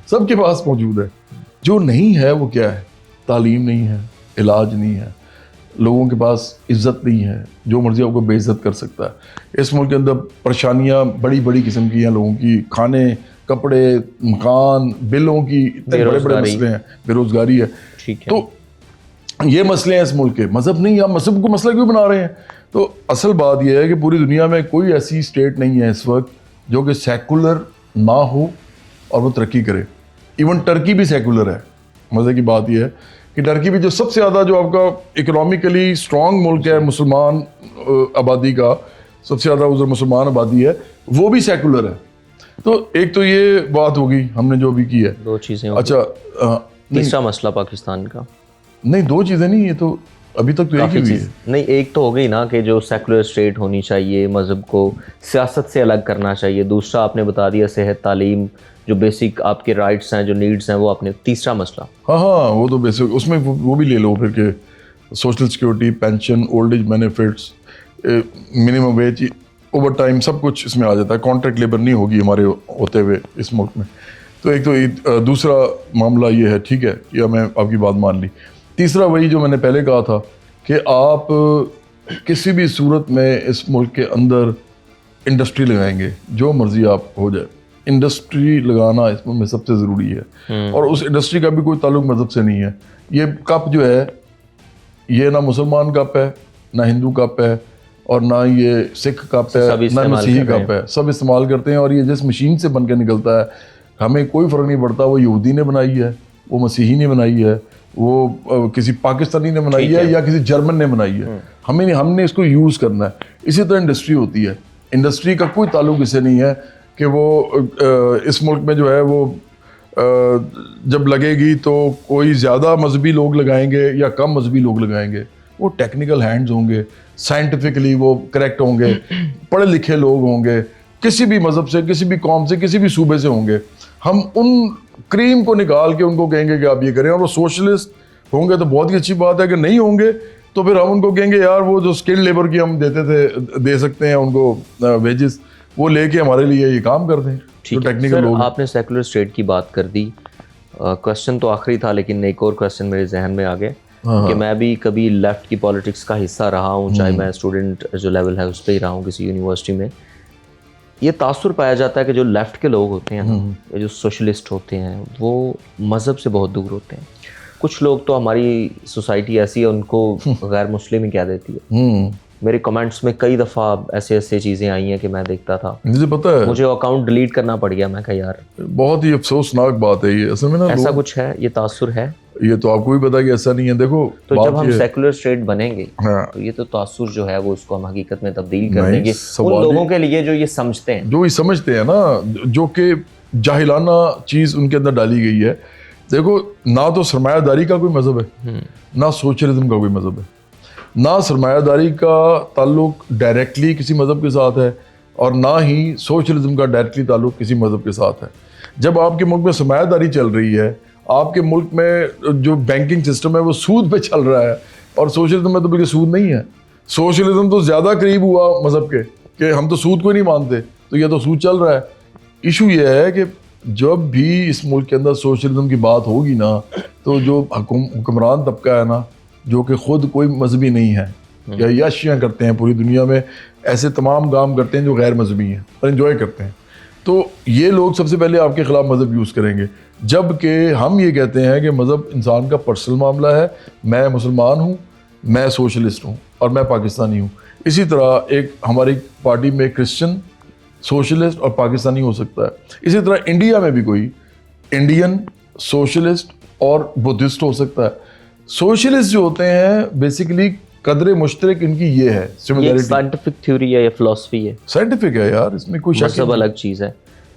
सबके पास मौजूद है। जो नहीं है वो क्या है? तालीम नहीं है, इलाज नहीं है, लोगों के पास इज़्ज़त नहीं है, जो मर्जी आपको बेइज्जत कर सकता है। इस मुल्क के अंदर परेशानियाँ बड़ी बड़ी किस्म की हैं लोगों की, खाने कपड़े, मकान, बिलों की, इतने बड़े बड़े मसले हैं, बेरोजगारी है। ठीक है। तो ये मसले हैं इस मुल्क के, मजहब नहीं, आप मजहब को मसला क्यों बना रहे हैं? तो असल बात यह है कि पूरी दुनिया में कोई ऐसी स्टेट नहीं है इस वक्त जो कि सेकुलर ना हो और वो तरक्की करे। इवन टर्की भी सेकुलर है। मज़े की बात यह है कि टर्की भी जो सबसे ज़्यादा जो आपका इकोनॉमिकली स्ट्रॉन्ग मुल्क है मुसलमान आबादी का, सबसे ज़्यादा उधर मुसलमान आबादी है, वो भी सेकुलर है। तो एक तो ये बात होगी हमने जो भी की है। दो चीज़ें। अच्छा, तीसरा मसला पाकिस्तान का। नहीं, दो चीज़ें नहीं, ये तो अभी तक तो एक ही हुई है। नहीं, एक तो हो गई ना कि जो सेकुलर स्टेट होनी चाहिए, मज़हब को सियासत से अलग करना चाहिए। दूसरा आपने बता दिया सेहत, तालीम, जो बेसिक आपके राइट्स हैं, जो नीड्स हैं, वो आपने। तीसरा मसला, हाँ, वो तो बेसिक, उसमें वो भी ले लो फिर के social security, pension, old age benefits, minimum wage, over time, सब कुछ इसमें आ जाता है। कॉन्ट्रैक्ट लेबर नहीं होगी हमारे होते हुए इस मुल्क में। तो एक तो दूसरा मामला ये है, ठीक है, या मैं आपकी बात मान ली। तीसरा वही जो मैंने पहले कहा था कि आप किसी भी सूरत में इस मुल्क के अंदर इंडस्ट्री लगाएंगे, जो मर्जी आप हो जाए, इंडस्ट्री लगाना इस मुल्क में सबसे ज़रूरी है। और उस इंडस्ट्री का भी कोई ताल्लुक मज़हब से नहीं है। ये कप जो है, ये ना मुसलमान कप है, ना हिंदू कप है, और ना ये सिख कप है, ना मसीही कप है। सब इस्तेमाल करते हैं। और ये जिस मशीन से बन के निकलता है, हमें कोई फ़र्क नहीं पड़ता वो यहूदी ने बनाई है, वो मसीही ने बनाई है, वो किसी पाकिस्तानी ने बनाई है या किसी जर्मन ने बनाई है। हमें हमने इसको यूज़ करना है। इसी तरह इंडस्ट्री होती है। इंडस्ट्री का कोई ताल्लुक इससे नहीं है कि वो इस मुल्क में जो है वो जब लगेगी तो कोई ज़्यादा मजहबी लोग लगाएंगे या कम मजहबी लोग लगाएंगे। वो टेक्निकल हैंड्स होंगे, साइंटिफिकली वो करेक्ट होंगे, पढ़े लिखे लोग होंगे, किसी भी मज़हब से, किसी भी कौम से, किसी भी सूबे से होंगे। हम उन क्रीम को निकाल के उनको कहेंगे कि आप ये करें। और वो सोशलिस्ट होंगे तो बहुत ही अच्छी बात है, कि नहीं होंगे तो फिर हम उनको कहेंगे यार वो जो स्किल्ड लेबर की हम देते थे, दे सकते हैं उनको वेजेस, वो लेके हमारे लिए ये काम कर दें जो टेक्निकल लोग। आपने सेकुलर स्टेट की बात कर दी। क्वेश्चन तो आखिरी था, लेकिन एक और क्वेश्चन मेरे जहन में आ गया कि मैं भी कभी लेफ्ट की पॉलिटिक्स का हिस्सा रहा हूँ, चाहे मैं स्टूडेंट जो लेवल है उस पर ही रहा हूँ किसी यूनिवर्सिटी में। ये तासुर पाया जाता है कि जो लेफ़्ट के लोग होते हैं ना, जो सोशलिस्ट होते हैं, वो मज़हब से बहुत दूर होते हैं। कुछ लोग तो, हमारी सोसाइटी ऐसी है, उनको गैर मुस्लिम ही कह देती है। मेरे कमेंट्स में कई दफ़ा ऐसे चीज़ें आई हैं कि मैं देखता था, मुझे पता है, मुझे अकाउंट डिलीट करना पड़ गया। मैं कहा यार बहुत ही अफसोसनाक बात है ये। असल में ना ऐसा कुछ है, ये तासुर है। ये तो आपको भी पता है कि ऐसा नहीं है। देखो, तो जब हम सेकुलर स्टेट बनेंगे, तो ये तो तासुर जो है वो उसको हम हकीकत में तब्दील कर देंगे उन लोगों के लिए जो ये समझते हैं, ना, जो कि जाहिलाना चीज़ उनके अंदर डाली गई है। देखो, ना तो सरमायादारी का कोई मज़हब है, ना सोशलिज्म का कोई मज़हब है। ना सरमायादारी का ताल्लुक डायरेक्टली किसी मज़हब के साथ है, और ना ही सोशलिज्म का डायरेक्टली ताल्लुक किसी मज़हब के साथ है। जब आपके मुल्क में सरमायादारी चल रही है, आपके मुल्क में जो बैंकिंग सिस्टम है वो सूद पे चल रहा है, और सोशलिज्म में तो बिल्कुल सूद नहीं है। सोशलिज्म तो ज़्यादा करीब हुआ मज़हब के कि हम तो सूद को नहीं मानते, तो ये तो सूद चल रहा है। इशू ये है कि जब भी इस मुल्क के अंदर सोशलिज्म की बात होगी ना, तो जो हुक्मरान तबका है ना, जो कि ख़ुद कोई मजहबी नहीं है, या याशियाँ करते हैं पूरी दुनिया में, ऐसे तमाम काम करते हैं जो गैर मजहबी हैं और इन्जॉय करते हैं, तो ये लोग सबसे पहले आपके ख़िलाफ़ मज़हब यूज़ करेंगे। जबकि हम ये कहते हैं कि मज़हब इंसान का पर्सनल मामला है। मैं मुसलमान हूँ, मैं सोशलिस्ट हूँ, और मैं पाकिस्तानी हूँ। इसी तरह एक हमारी पार्टी में क्रिश्चियन, सोशलिस्ट और पाकिस्तानी हो सकता है। इसी तरह इंडिया में भी कोई इंडियन, सोशलिस्ट और बुद्धिस्ट हो सकता है। सोशलिस्ट जो होते हैं बेसिकली कदरे मुश्तरक इनकी ये है, सिमिलरिटी। साइंटिफिक थ्योरी है या फिलॉसफी है? साइंटिफिक है यार, इसमें कोई शक नहीं, अलग चीज़ है।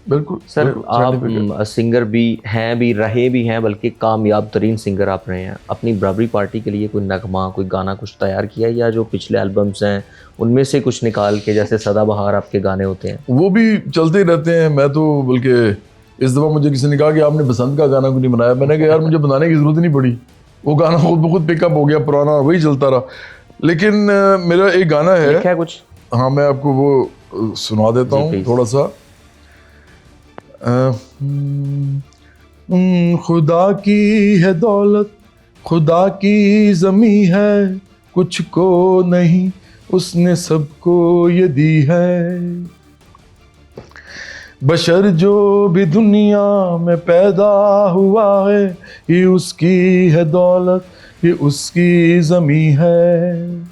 बिल्कुल सर, आप सिंगर भी हैं, भी रहे भी हैं, बल्कि कामयाब तरीन सिंगर आप रहे हैं। अपनी बराबरी पार्टी के लिए कोई नगमा, कोई गाना कुछ तैयार किया, या जो पिछले एल्बम्स हैं उनमें से कुछ निकाल के, जैसे सदाबहार आपके गाने होते हैं, वो भी चलते रहते हैं। मैं तो बल्कि इस दफ़ा मुझे किसी ने कहा कि आपने बसंत का गाना क्यों नहीं बनाया। मैंने कहा यार मुझे बनाने की ज़रूरत नहीं पड़ी, वो गाना खुद ब खुद पिकअप हो गया, पुराना वही चलता रहा। लेकिन मेरा एक गाना है कुछ, हाँ, मैं आपको वो सुना देता हूँ थोड़ा सा। खुदा की है दौलत, खुदा की ज़मी है, कुछ को नहीं उसने सबको ये दी है। बशर जो भी दुनिया में पैदा हुआ है, ये उसकी है दौलत, ये उसकी ज़मी है।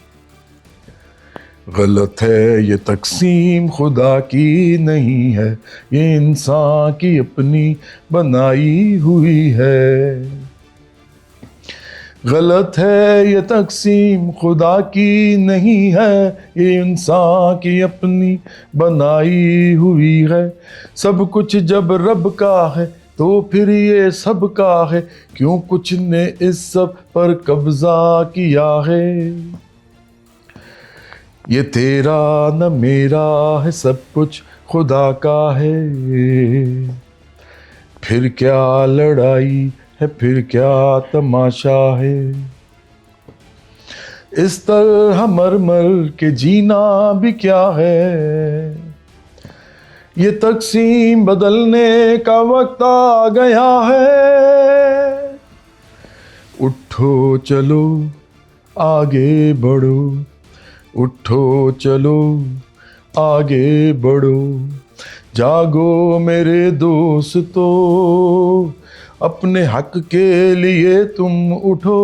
गलत है ये तकसीम खुदा की नहीं है, ये इंसान की अपनी बनाई हुई है। गलत है ये तकसीम खुदा की नहीं है, ये इंसान की अपनी बनाई हुई है। सब कुछ जब रब का है तो फिर ये सब का है, क्यों कुछ ने इस सब पर कब्जा किया है। ये तेरा न मेरा है, सब कुछ खुदा का है। फिर क्या लड़ाई है, फिर क्या तमाशा है। इस तरह मर मर के जीना भी क्या है। ये तकसीम बदलने का वक्त आ गया है। उठो चलो आगे बढ़ो, उठो चलो आगे बढ़ो। जागो मेरे दोस्तों, अपने हक के लिए तुम उठो।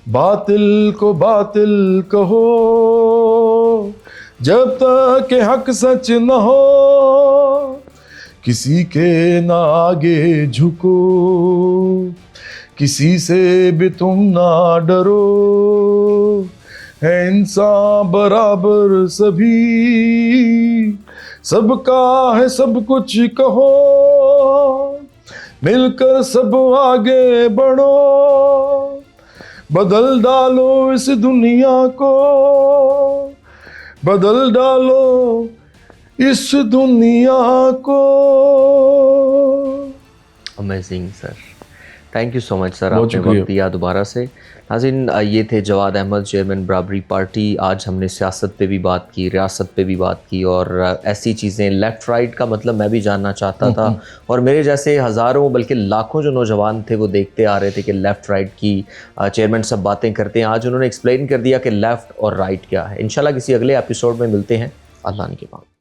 बातिल को बातिल कहो, जब तक के हक सच न हो। किसी के ना आगे झुको, किसी से भी तुम ना डरो। है इंसान बराबर सभी, सबका है सब कुछ कहो। मिलकर सब आगे बढ़ो, बदल डालो इस दुनिया को, बदल डालो इस दुनिया को। Amazing sir, thank you so much sir, बहुत आपने शुक्रिया। वक्त दिया दोबारा से। नाज़रीन, ये थे जवाद अहमद, चेयरमैन बराबरी पार्टी। आज हमने सियासत पे भी बात की, रियासत पे भी बात की, और ऐसी चीज़ें, लेफ़्ट राइट का मतलब मैं भी जानना चाहता था। और मेरे जैसे हज़ारों बल्कि लाखों जो नौजवान थे वो देखते आ रहे थे कि लेफ़्ट राइट की चेयरमैन सब बातें करते हैं। आज उन्होंने एक्सप्लेन कर दिया कि लेफ़्ट और राइट क्या है। इंशाल्लाह किसी अगले एपिसोड में मिलते हैं। अल्लाह ने के बाद।